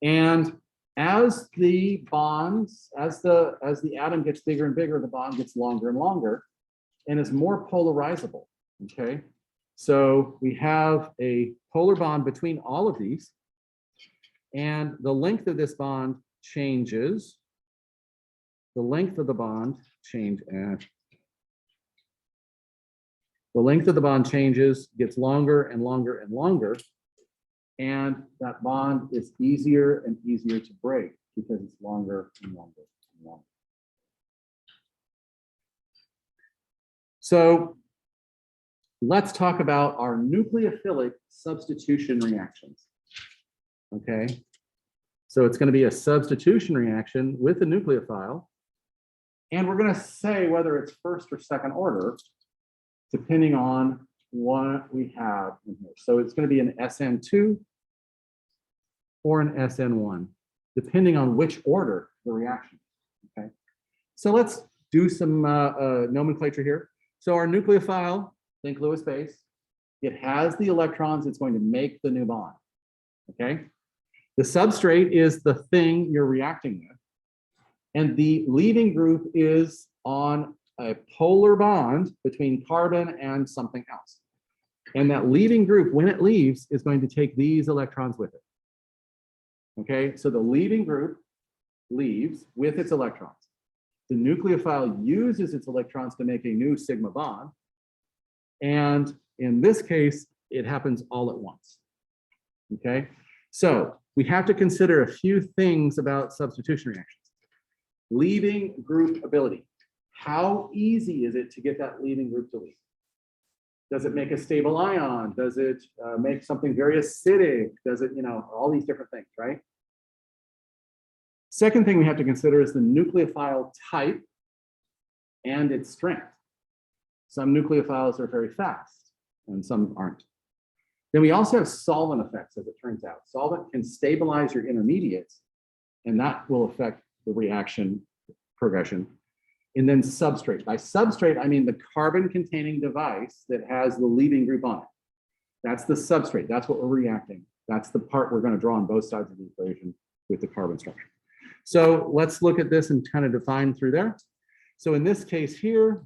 Speaker 1: And as the bonds, as the atom gets bigger and bigger, the bond gets longer and longer and is more polarizable. Okay. So we have a polar bond between all of these, and the length of this bond changes. The length of the bond changes, gets longer and longer and longer, and that bond is easier and easier to break because it's longer and longer and longer. So let's talk about our nucleophilic substitution reactions. Okay, so it's going to be a substitution reaction with a nucleophile, and we're going to say whether it's first or second order, depending on what we have in here. So it's going to be an Sn2 or an Sn1, depending on which order the reaction. Okay, so let's do some nomenclature here. So our nucleophile, think Lewis base, it has the electrons, it's going to make the new bond. Okay, the substrate is the thing you're reacting with, and the leaving group is on a polar bond between carbon and something else. And that leaving group, when it leaves, is going to take these electrons with it. Okay, so the leaving group leaves with its electrons. The nucleophile uses its electrons to make a new sigma bond. And in this case, it happens all at once. Okay, so we have to consider a few things about substitution reactions. Leaving group ability. How easy is it to get that leaving group to leave? Does it make a stable ion? Does it make something very acidic? Does it, all these different things, right? Second thing we have to consider is the nucleophile type and its strength. Some nucleophiles are very fast and some aren't. Then we also have solvent effects, as it turns out. Solvent can stabilize your intermediates, and that will affect the reaction progression. And then substrate. By substrate, I mean the carbon-containing device that has the leaving group on it. That's the substrate. That's what we're reacting. That's the part we're going to draw on both sides of the equation with the carbon structure. So let's look at this and kind of define through there. So in this case here,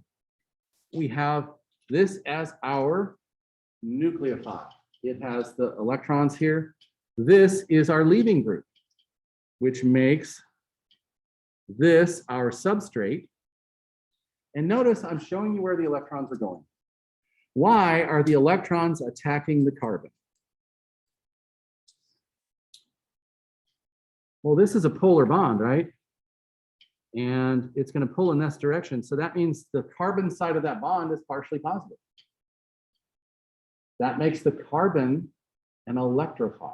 Speaker 1: we have this as our nucleophile. It has the electrons here. This is our leaving group, which makes this our substrate. And notice I'm showing you where the electrons are going. Why are the electrons attacking the carbon? Well, this is a polar bond, right? And it's going to pull in this direction. So that means the carbon side of that bond is partially positive. That makes the carbon an electrophile.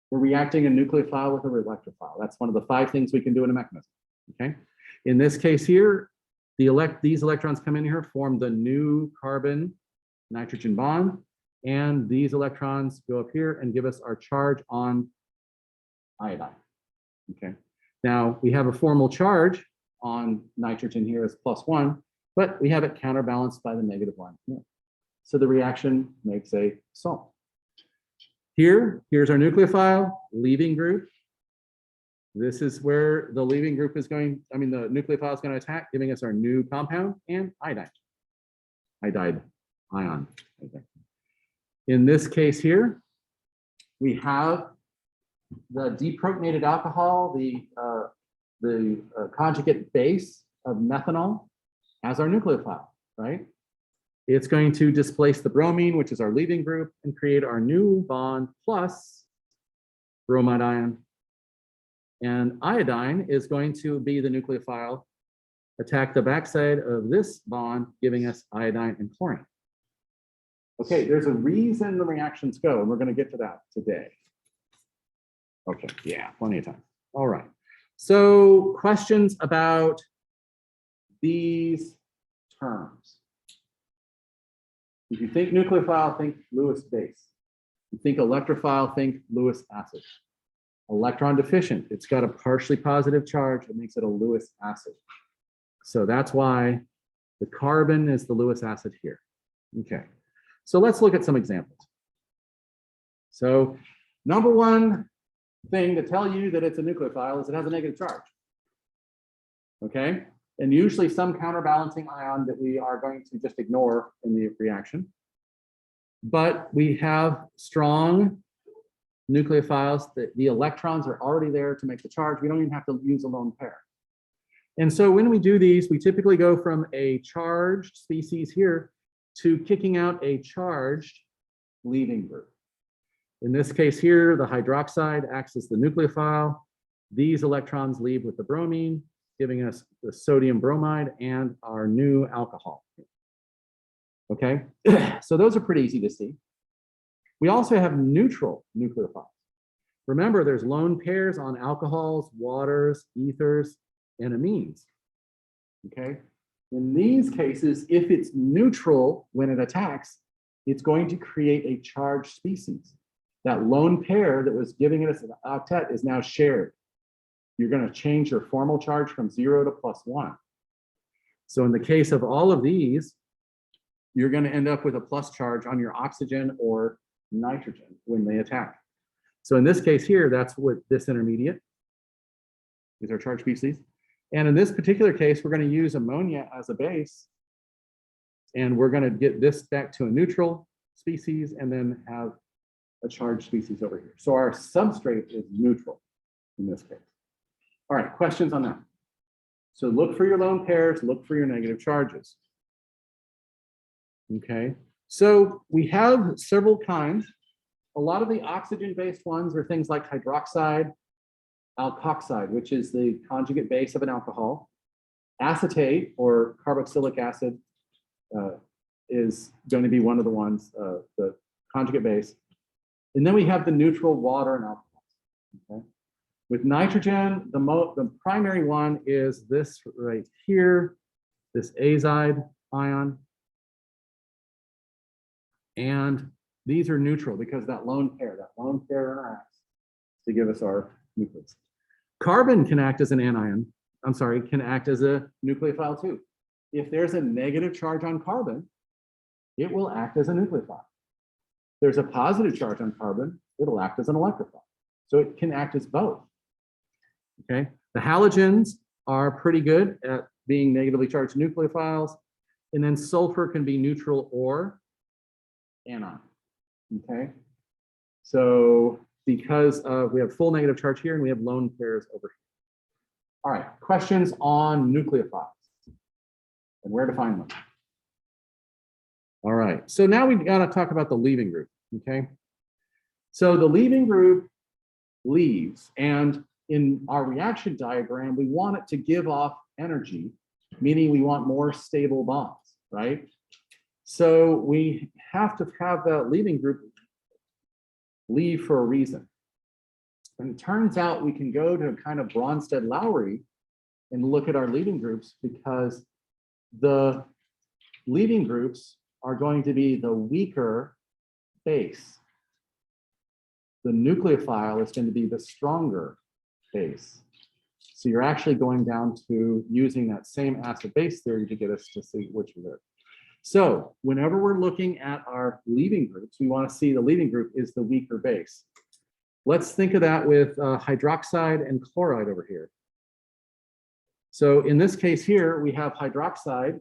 Speaker 1: We're reacting a nucleophile with an electrophile. That's one of the 5 things we can do in a mechanism. Okay. In this case here, these electrons come in here, form the new carbon nitrogen bond, and these electrons go up here and give us our charge on iodine. Okay. Now we have a formal charge on nitrogen here as +1, but we have it counterbalanced by the -1 here. So the reaction makes a salt. Here's our nucleophile, leaving group. This is where the leaving group is going, the nucleophile is going to attack, giving us our new compound and iodide ion. Okay. In this case here, we have the deprotonated alcohol, the the conjugate base of methanol as our nucleophile, right? It's going to displace the bromine, which is our leaving group, and create our new bond plus bromide ion. And iodine is going to be the nucleophile, attack the backside of this bond, giving us iodine and chlorine. Okay, there's a reason the reactions go, and we're going to get to that today. Okay, yeah, plenty of time. All right. So questions about these terms. If you think nucleophile, think Lewis base. You think electrophile, think Lewis acid. Electron deficient, it's got a partially positive charge that makes it a Lewis acid. So that's why the carbon is the Lewis acid here. Okay, so let's look at some examples. So number one thing to tell you that it's a nucleophile is it has a negative charge. Okay, and usually some counterbalancing ion that we are going to just ignore in the reaction. But we have strong nucleophiles that the electrons are already there to make the charge. We don't even have to use a lone pair. And so when we do these, we typically go from a charged species here to kicking out a charged leaving group. In this case here, the hydroxide acts as the nucleophile. These electrons leave with the bromine, giving us the sodium bromide and our new alcohol. Okay, so those are pretty easy to see. We also have neutral nucleophiles. Remember, there's lone pairs on alcohols, waters, ethers, and amines. Okay, in these cases, if it's neutral when it attacks, it's going to create a charged species. That lone pair that was giving us an octet is now shared. You're going to change your formal charge from 0 to +1. So in the case of all of these, you're going to end up with a plus charge on your oxygen or nitrogen when they attack. So in this case here, that's what this intermediate is, our charged species. And in this particular case, we're going to use ammonia as a base. And we're going to get this back to a neutral species and then have a charged species over here. So our substrate is neutral in this case. All right, questions on that? So look for your lone pairs, look for your negative charges. Okay, so we have several kinds. A lot of the oxygen-based ones are things like hydroxide, alkoxide, which is the conjugate base of an alcohol. Acetate or carboxylic acid is going to be one of the ones, the conjugate base. And then we have the neutral water and alcohol. Okay. With nitrogen, the primary one is this right here, this azide ion. And these are neutral because that lone pair interacts to give us our nucleus. Carbon can act as an anion, can act as a nucleophile too. If there's a negative charge on carbon, it will act as a nucleophile. There's a positive charge on carbon, it'll act as an electrophile. So it can act as both. Okay, the halogens are pretty good at being negatively charged nucleophiles, and then sulfur can be neutral or anion. Okay, so because we have full negative charge here and we have lone pairs over here. All right, questions on nucleophiles and where to find them. All right, so now we got to talk about the leaving group. Okay, so the leaving group leaves, and in our reaction diagram, we want it to give off energy, meaning we want more stable bonds, right? So we have to have that leaving group leave for a reason. And it turns out we can go to kind of Bronsted-Lowry and look at our leaving groups because the leaving groups are going to be the weaker base. The nucleophile is going to be the stronger base. So you're actually going down to using that same acid-base theory to get us to see which is it. So whenever we're looking at our leaving groups, we want to see the leaving group is the weaker base. Let's think of that with hydroxide and chloride over here. So in this case here, we have hydroxide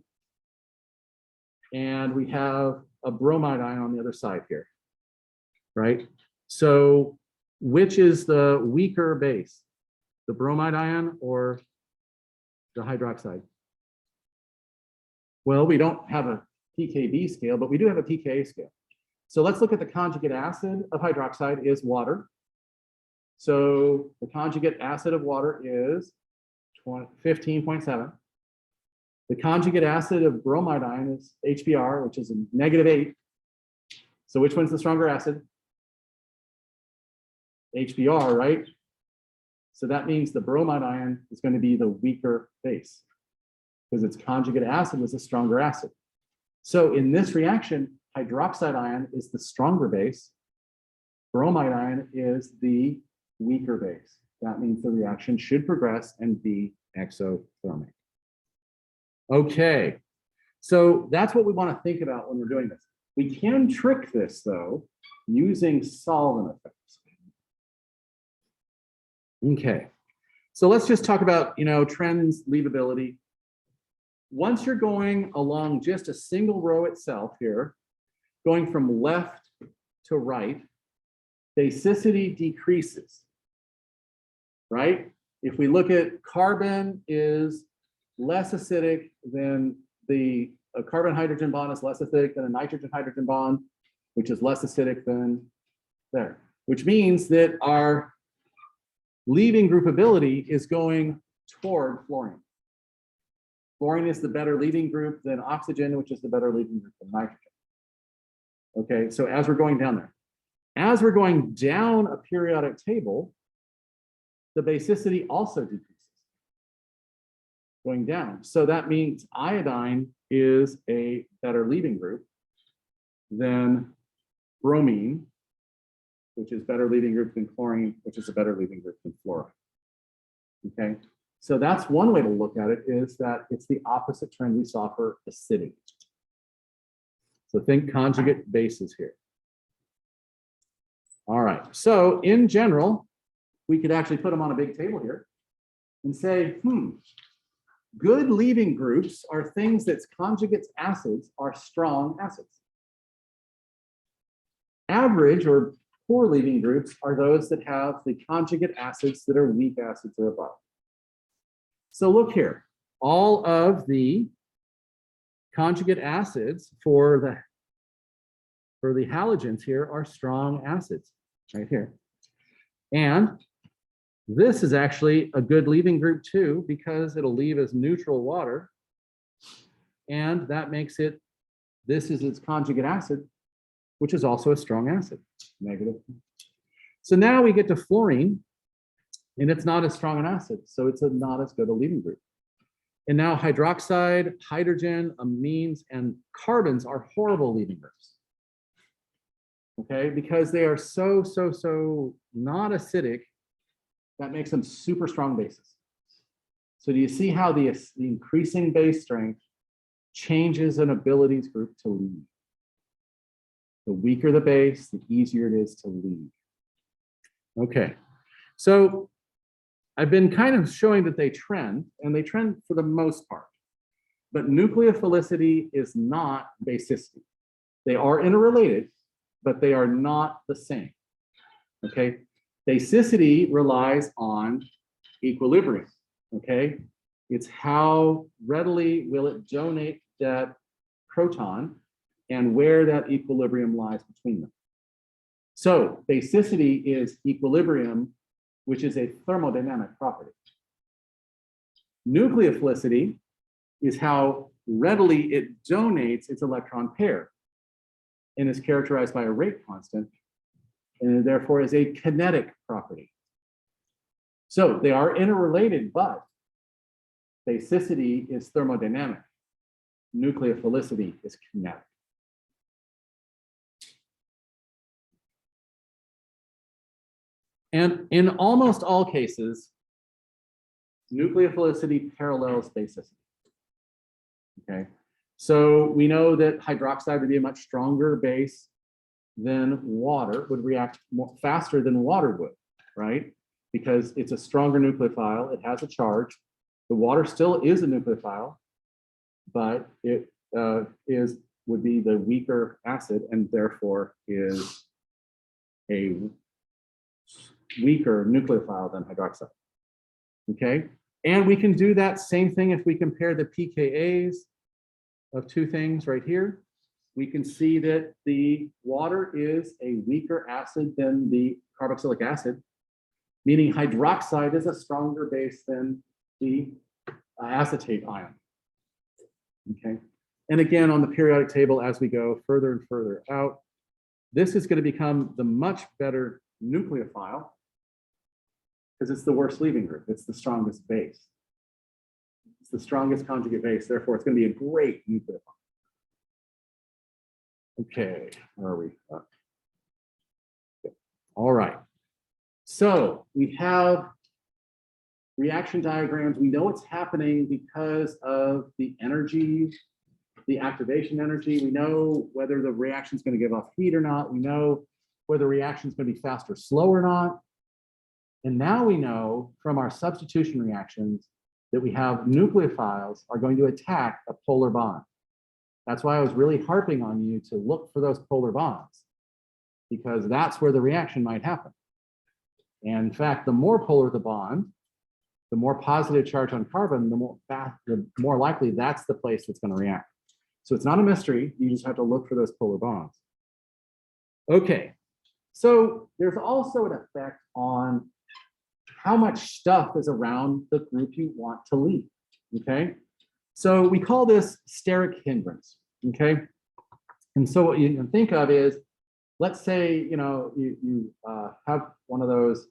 Speaker 1: and we have a bromide ion on the other side here, right? So which is the weaker base, the bromide ion or the hydroxide? Well, we don't have a pKb scale, but we do have a pKa scale. So let's look at the conjugate acid of hydroxide is water. So the conjugate acid of water is 15.7. The conjugate acid of bromide ion is HBr, which is a -8. So which one's the stronger acid? HBr, right? So that means the bromide ion is going to be the weaker base because its conjugate acid was a stronger acid. So in this reaction, hydroxide ion is the stronger base. Bromide ion is the weaker base. That means the reaction should progress and be exothermic. Okay, so that's what we want to think about when we're doing this. We can trick this though using solvent effects. Okay, so let's just talk about, trends, leavability. Once you're going along just a single row itself here, going from left to right, basicity decreases, right? If we look at carbon is less acidic than a carbon hydrogen bond is less acidic than a nitrogen hydrogen bond, which is less acidic than there, which means that our leaving groupability is going toward fluorine. Fluorine is the better leaving group than oxygen, which is the better leaving group than nitrogen. Okay, so as we're going down there, as we're going down a periodic table, the basicity also decreases, going down. So that means iodine is a better leaving group than bromine, which is better leaving group than chlorine, which is a better leaving group than fluoride. Okay, so that's one way to look at it, is that it's the opposite trend we saw for acidity. So think conjugate bases here. All right, so in general, we could actually put them on a big table here and say, good leaving groups are things that's conjugates acids are strong acids. Average or poor leaving groups are those that have the conjugate acids that are weak acids or above. So look here, all of the conjugate acids for the halogens here are strong acids right here. And this is actually a good leaving group too, because it'll leave as neutral water. And that makes it, this is its conjugate acid, which is also a strong acid, negative. So now we get to fluorine, and it's not as strong an acid, so it's not as good a leaving group. And now hydroxide, hydrogen, amines, and carbons are horrible leaving groups. Okay, because they are so not acidic, that makes them super strong bases. So do you see how the increasing base strength changes an abilities group to leave? The weaker the base, the easier it is to leave. Okay, so I've been kind of showing that they trend, and they trend for the most part. But nucleophilicity is not basicity. They are interrelated, but they are not the same. Okay, basicity relies on equilibrium. Okay, it's how readily will it donate that proton and where that equilibrium lies between them. So basicity is equilibrium, which is a thermodynamic property. Nucleophilicity is how readily it donates its electron pair and is characterized by a rate constant, and therefore is a kinetic property. So they are interrelated, but basicity is thermodynamic. Nucleophilicity is kinetic. And in almost all cases, nucleophilicity parallels basicity. Okay, so we know that hydroxide would be a much stronger base than water, would react more faster than water would, right? Because it's a stronger nucleophile, it has a charge. The water still is a nucleophile, but it would be the weaker acid and therefore is a weaker nucleophile than hydroxide. Okay, And we can do that same thing if we compare the pKa's of two things right here. We can see that the water is a weaker acid than the carboxylic acid, meaning hydroxide is a stronger base than the acetate ion. Okay. And again, on the periodic table, as we go further and further out, this is going to become the much better nucleophile because it's the worst leaving group. It's the strongest base. It's the strongest conjugate base. Therefore, it's going to be a great nucleophile. Okay, where are we? All right. So we have reaction diagrams. We know what's happening because of the energy, the activation energy. We know whether the reaction is going to give off heat or not. We know whether the reaction is going to be fast or slow or not. And now we know from our substitution reactions that we have nucleophiles are going to attack a polar bond. That's why I was really harping on you to look for those polar bonds, because that's where the reaction might happen. And in fact, the more polar the bond, the more positive charge on carbon, the more likely that's the place that's going to react. So it's not a mystery. You just have to look for those polar bonds. Okay, so there's also an effect on how much stuff is around the group you want to leave. Okay, so we call this steric hindrance. Okay, and so what you can think of is, let's say you have one of those.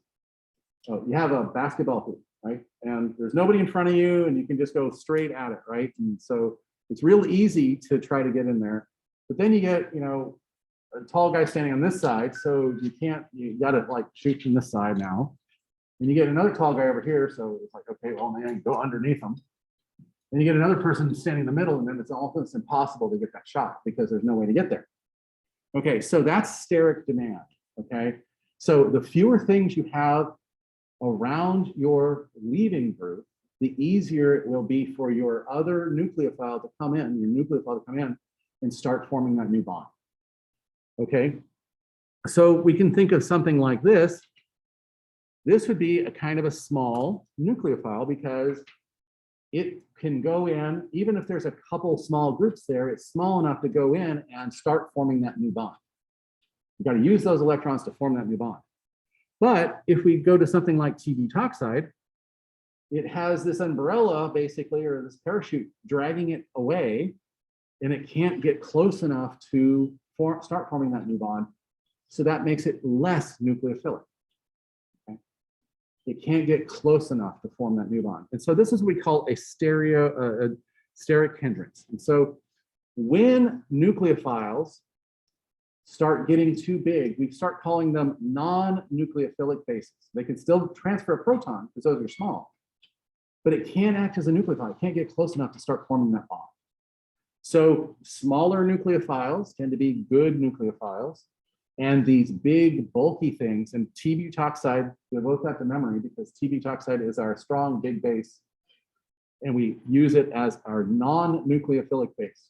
Speaker 1: You have a basketball hoop, right? And there's nobody in front of you, and you can just go straight at it, right? And so it's real easy to try to get in there, but then you get a tall guy standing on this side, so you got to like shoot from this side now. And you get another tall guy over here, so it's like, okay, well, man, you go underneath them. And you get another person standing in the middle, and then it's almost impossible to get that shot because there's no way to get there. Okay, so that's steric demand, okay? So the fewer things you have around your leaving group, the easier it will be for your other nucleophile to come in, and start forming that new bond, okay? So we can think of something like this. This would be a kind of a small nucleophile because it can go in, even if there's a couple small groups there, it's small enough to go in and start forming that new bond. You've got to use those electrons to form that new bond. But if we go to something like T-butoxide, it has this umbrella basically, or this parachute dragging it away, and it can't get close enough to start forming that new bond. So that makes it less nucleophilic. It can't get close enough to form that new bond. And so this is what we call a steric hindrance. And so when nucleophiles start getting too big, we start calling them non-nucleophilic bases. They can still transfer a proton because those are small, but it can't act as a nucleophile. It can't get close enough to start forming that bond. So smaller nucleophiles tend to be good nucleophiles. And these big, bulky things, and T-butoxide, we both have the memory because T-butoxide is our strong, big base, and we use it as our non-nucleophilic base.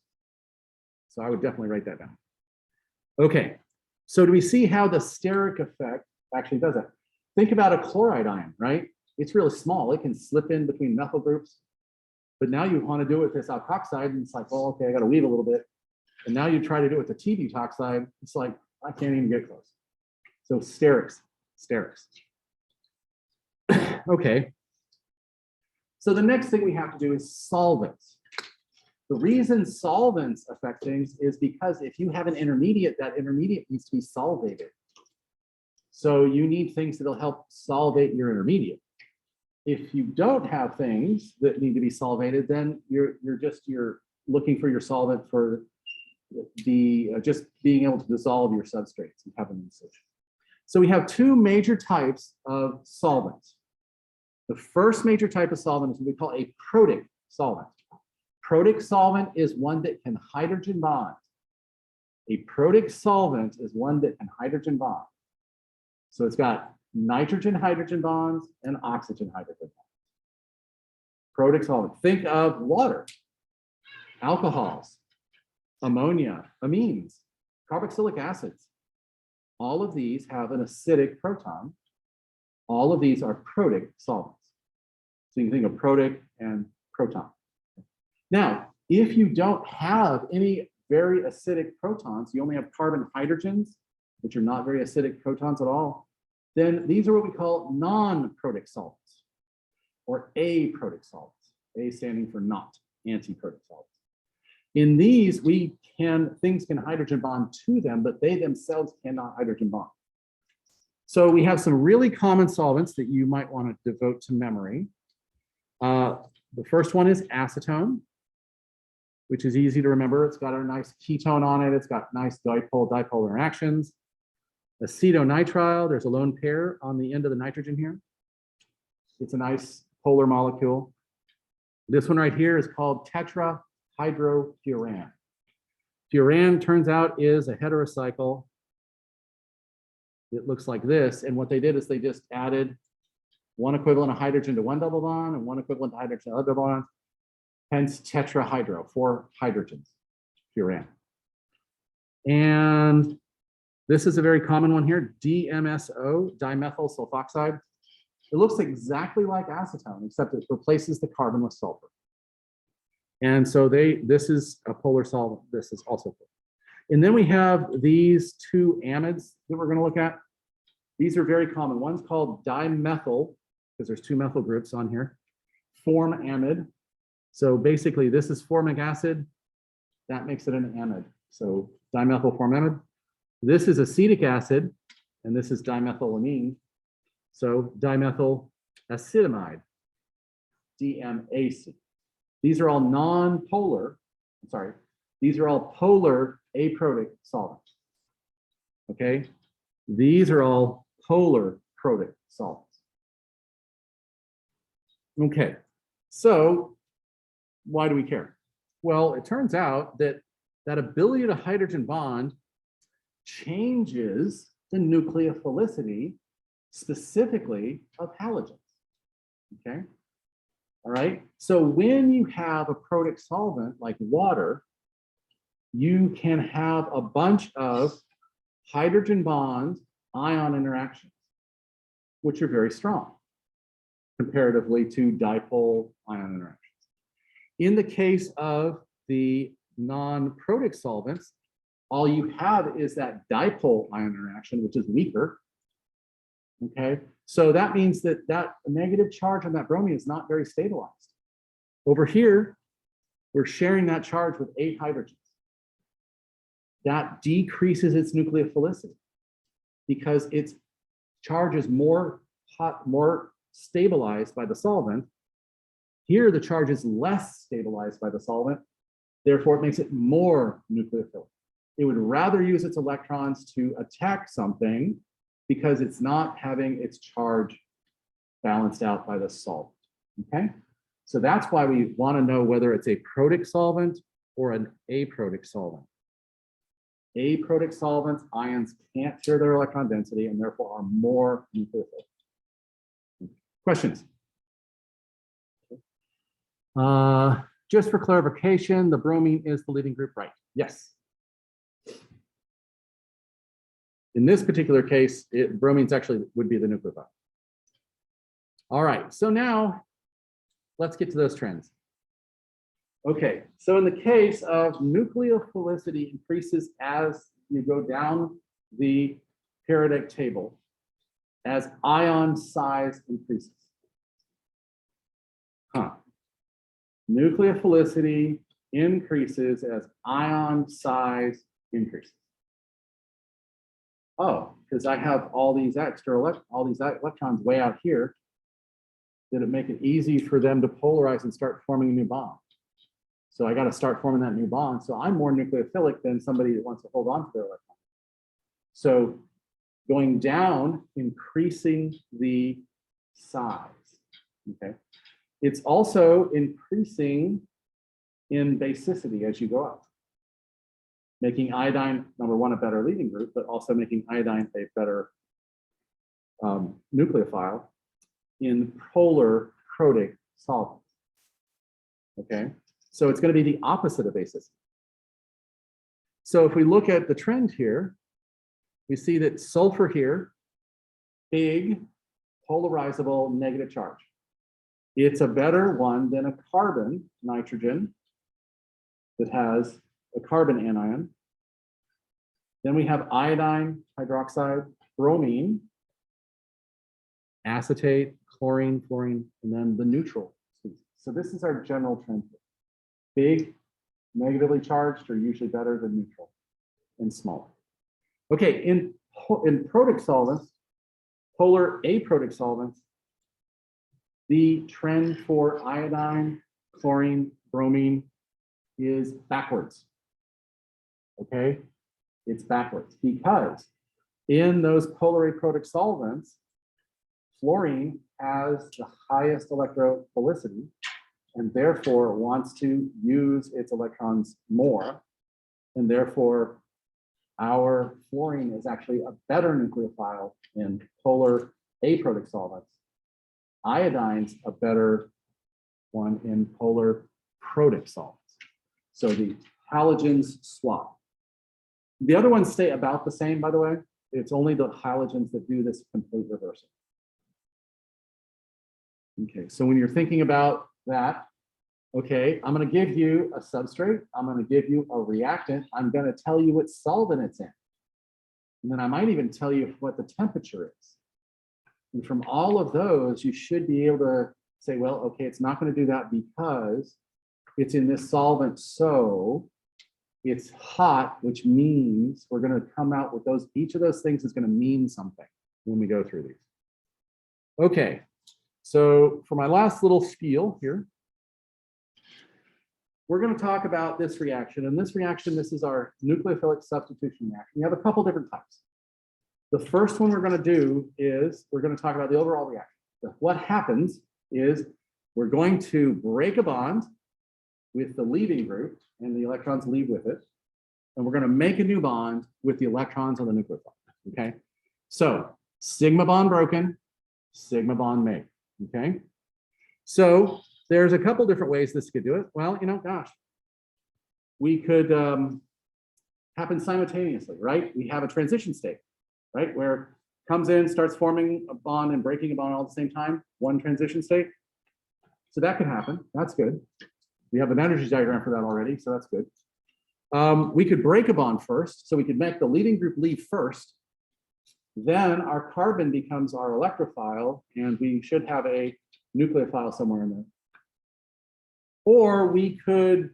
Speaker 1: So I would definitely write that down. Okay, so do we see how the steric effect actually does that? Think about a chloride ion, right? It's really small. It can slip in between methyl groups, but now you want to do it with this alkoxide, and it's like, well, okay, I got to leave a little bit. And now you try to do it with the T-butoxide, it's like, I can't even get close. So sterics. Okay. So the next thing we have to do is solvents. The reason solvents affect things is because if you have an intermediate, that intermediate needs to be solvated. So you need things that'll help solvate your intermediate. If you don't have things that need to be solvated, then you're looking for your solvent for just being able to dissolve your substrates and have them in solution. So we have two major types of solvents. The first major type of solvent is what we call a protic solvent. Protic solvent is one that can hydrogen bond. A protic solvent is one that can hydrogen bond. So it's got nitrogen hydrogen bonds and oxygen hydrogen bonds. Protic solvent. Think of water, alcohols, ammonia, amines, carboxylic acids. All of these have an acidic proton. All of these are protic solvents. So you can think of protic and proton. Now, if you don't have any very acidic protons, you only have carbon hydrogens, which are not very acidic protons at all, then these are what we call non-protic solvents or aprotic solvents, A standing for not, anti-protic solvents. In these, things can hydrogen bond to them, but they themselves cannot hydrogen bond. So we have some really common solvents that you might want to devote to memory. The first one is acetone, which is easy to remember. It's got a nice ketone on it. It's got nice dipole-dipole interactions. Acetonitrile, there's a lone pair on the end of the nitrogen here. It's a nice polar molecule. This one right here is called tetrahydrofuran. Furan turns out is a heterocycle. It looks like this. And what they did is they just added one equivalent of hydrogen to one double bond and one equivalent of hydrogen to other double bond. Hence tetrahydro, 4 hydrogens, furan. And this is a very common one here, Dmso, dimethyl sulfoxide. It looks exactly like acetone, except it replaces the carbon with sulfur. And so this is a polar solvent. This is also polar. And then we have these 2 amides that we're going to look at. These are very common. One's called dimethyl, because there's 2 methyl groups on here, form amide. So basically, this is formic acid. That makes it an amide. So dimethyl form amide. This is acetic acid, and this is dimethylamine. So dimethyl acetamide, DMAC. These are all non-polar, these are all polar aprotic solvents. Okay, these are all polar protic solvents. Okay, so why do we care? Well, it turns out that that ability to hydrogen bond changes the nucleophilicity specifically of halogens. Okay, all right. So when you have a protic solvent like water, you can have a bunch of hydrogen bond ion interactions, which are very strong comparatively to dipole ion interactions. In the case of the non-protic solvents, all you have is that dipole ion interaction, which is weaker. Okay, so that means that that negative charge on that bromine is not very stabilized. Over here, we're sharing that charge with 8 hydrogens. That decreases its nucleophilicity because its charge is more stabilized by the solvent. Here, the charge is less stabilized by the solvent. Therefore, it makes it more nucleophilic. It would rather use its electrons to attack something because it's not having its charge balanced out by the solvent. Okay, so that's why we want to know whether it's a protic solvent or an aprotic solvent. Aprotic solvents, ions can't share their electron density and therefore are more nucleophilic. Questions? Just for clarification, the bromine is the leading group, right? Yes. In this particular case, bromines actually would be the nucleophile. All right, so now let's get to those trends. Okay, so in the case of nucleophilicity increases as you go down the periodic table, as ion size increases. Nucleophilicity increases as ion size increases. Oh, because I have all these electrons way out here. Did it make it easy for them to polarize and start forming a new bond? So I got to start forming that new bond. So I'm more nucleophilic than somebody that wants to hold on to their electron. So going down, increasing the size. Okay. It's also increasing in basicity as you go up, making iodine, number one, a better leading group, but also making iodine a better nucleophile in polar protic solvents. Okay, so it's going to be the opposite of basicity. So if we look at the trend here, we see that sulfur here, big, polarizable, negative charge. It's a better one than a carbon nitrogen that has a carbon anion. Then we have iodine, hydroxide, bromine, acetate, chlorine, fluorine, and then the neutral species. So this is our general trend. Big, negatively charged are usually better than neutral, and smaller. Okay, in protic solvents, polar aprotic solvents, the trend for iodine, chlorine, bromine is backwards. Okay, it's backwards because in those polar aprotic solvents, fluorine has the highest electrophilicity and therefore wants to use its electrons more. And therefore, our fluorine is actually a better nucleophile in polar aprotic solvents. Iodine's a better one in polar protic solvents. So the halogens swap. The other ones stay about the same, by the way. It's only the halogens that do this complete reversal. Okay, so when you're thinking about that, okay, I'm going to give you a substrate. I'm going to give you a reactant. I'm going to tell you what solvent it's in. And then I might even tell you what the temperature is. And from all of those, you should be able to say, well, okay, it's not going to do that because it's in this solvent. So it's hot, which means we're going to come out with those. Each of those things is going to mean something when we go through these. Okay, so for my last little spiel here, we're going to talk about this reaction. And this reaction, this is our nucleophilic substitution reaction. We have a couple different types. The first one we're going to do is we're going to talk about the overall reaction. So what happens is we're going to break a bond with the leaving group, and the electrons leave with it. And we're going to make a new bond with the electrons on the nucleophile. Okay. So sigma bond broken, sigma bond made. Okay. So there's a couple different ways this could do it. Well, you know, gosh, we could happen simultaneously, right? We have a transition state, right? Where it comes in, starts forming a bond and breaking a bond all at the same time, one transition state. So that could happen. That's good. We have an energy diagram for that already, so that's good. We could break a bond first, so we could make the leading group leave first. Then our carbon becomes our electrophile, and we should have a nucleophile somewhere in there. Or we could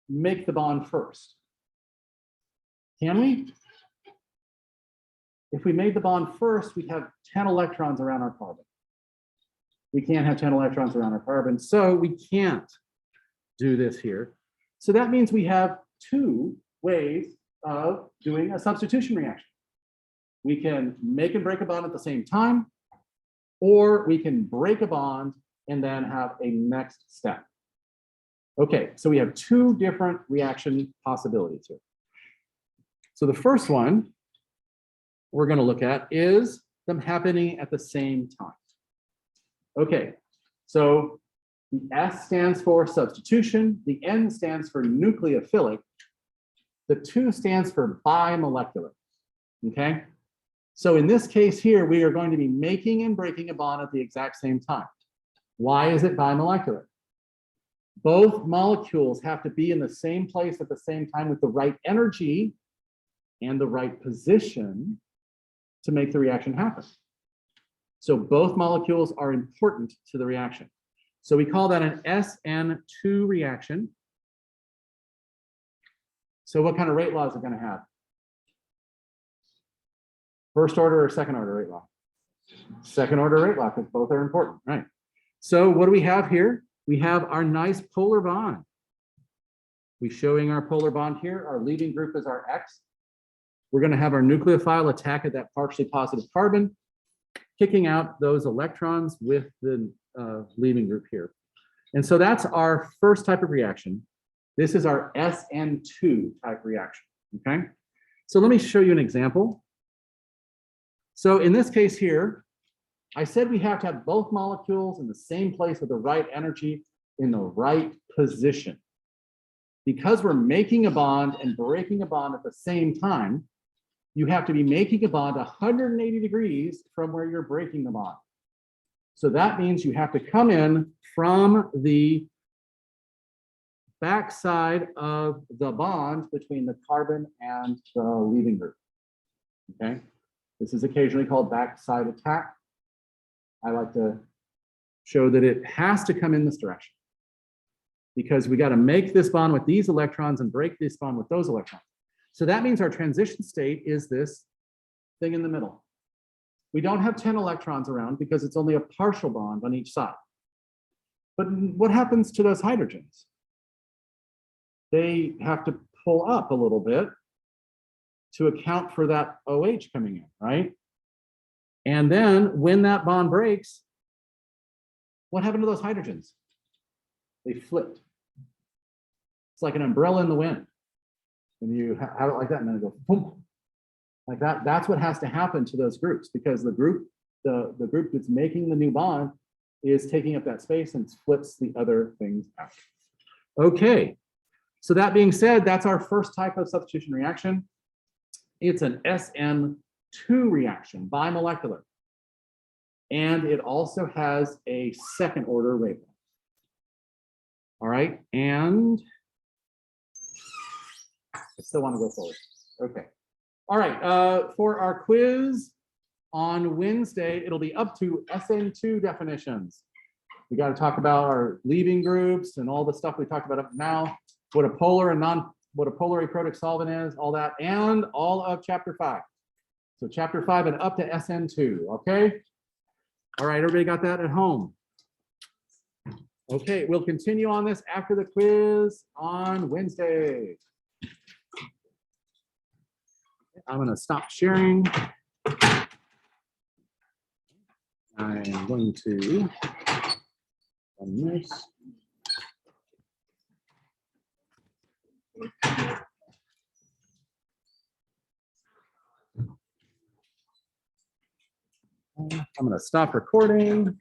Speaker 1: make the bond first. Can we? If we made the bond first, we'd have 10 electrons around our carbon. We can't have 10 electrons around our carbon, so we can't do this here. So that means we have two ways of doing a substitution reaction. We can make and break a bond at the same time, or we can break a bond and then have a next step. Okay, so we have two different reaction possibilities here. So the first one we're going to look at is them happening at the same time. Okay, so the S stands for substitution, the N stands for nucleophilic, the 2 stands for bimolecular. Okay, so in this case here, we are going to be making and breaking a bond at the exact same time. Why is it bimolecular? Both molecules have to be in the same place at the same time with the right energy and the right position to make the reaction happen. So both molecules are important to the reaction. So we call that an Sn2 reaction. So what kind of rate law is it going to have? First order or second order rate law? Second order rate law, because both are important, right? So what do we have here? We have our nice polar bond. We're showing our polar bond here. Our leading group is our X. We're going to have our nucleophile attack at that partially positive carbon, kicking out those electrons with the leaving group here. And so that's our first type of reaction. This is our Sn2 type reaction, okay? So let me show you an example. So in this case here, I said we have to have both molecules in the same place with the right energy in the right position. Because we're making a bond and breaking a bond at the same time, you have to be making a bond 180 degrees from where you're breaking the bond. So that means you have to come in from the backside of the bond between the carbon and the leaving group. Okay, this is occasionally called backside attack. I like to show that it has to come in this direction because we got to make this bond with these electrons and break this bond with those electrons. So that means our transition state is this thing in the middle. We don't have 10 electrons around because it's only a partial bond on each side. But what happens to those hydrogens? They have to pull up a little bit to account for that OH coming in, right? And then when that bond breaks, what happened to those hydrogens? They flipped. It's like an umbrella in the wind. When you have it like that and then it goes boom, like that, that's what has to happen to those groups because the group that's making the new bond is taking up that space and flips the other things out. Okay, so that being said, that's our first type of substitution reaction. It's an Sn2 reaction, bimolecular. And it also has a second order rate. All right, and I still want to go forward. Okay. All right, for our quiz on Wednesday, it'll be up to Sn2 definitions. We got to talk about our leaving groups and all the stuff we talked about up now, what a polar and what a polar aprotic solvent is, all that, and all of chapter 5. So chapter 5 and up to Sn2, okay? All right, everybody got that at home? Okay, we'll continue on this after the quiz on Wednesday. I'm going to stop sharing. I'm going to run this. I'm going to stop recording.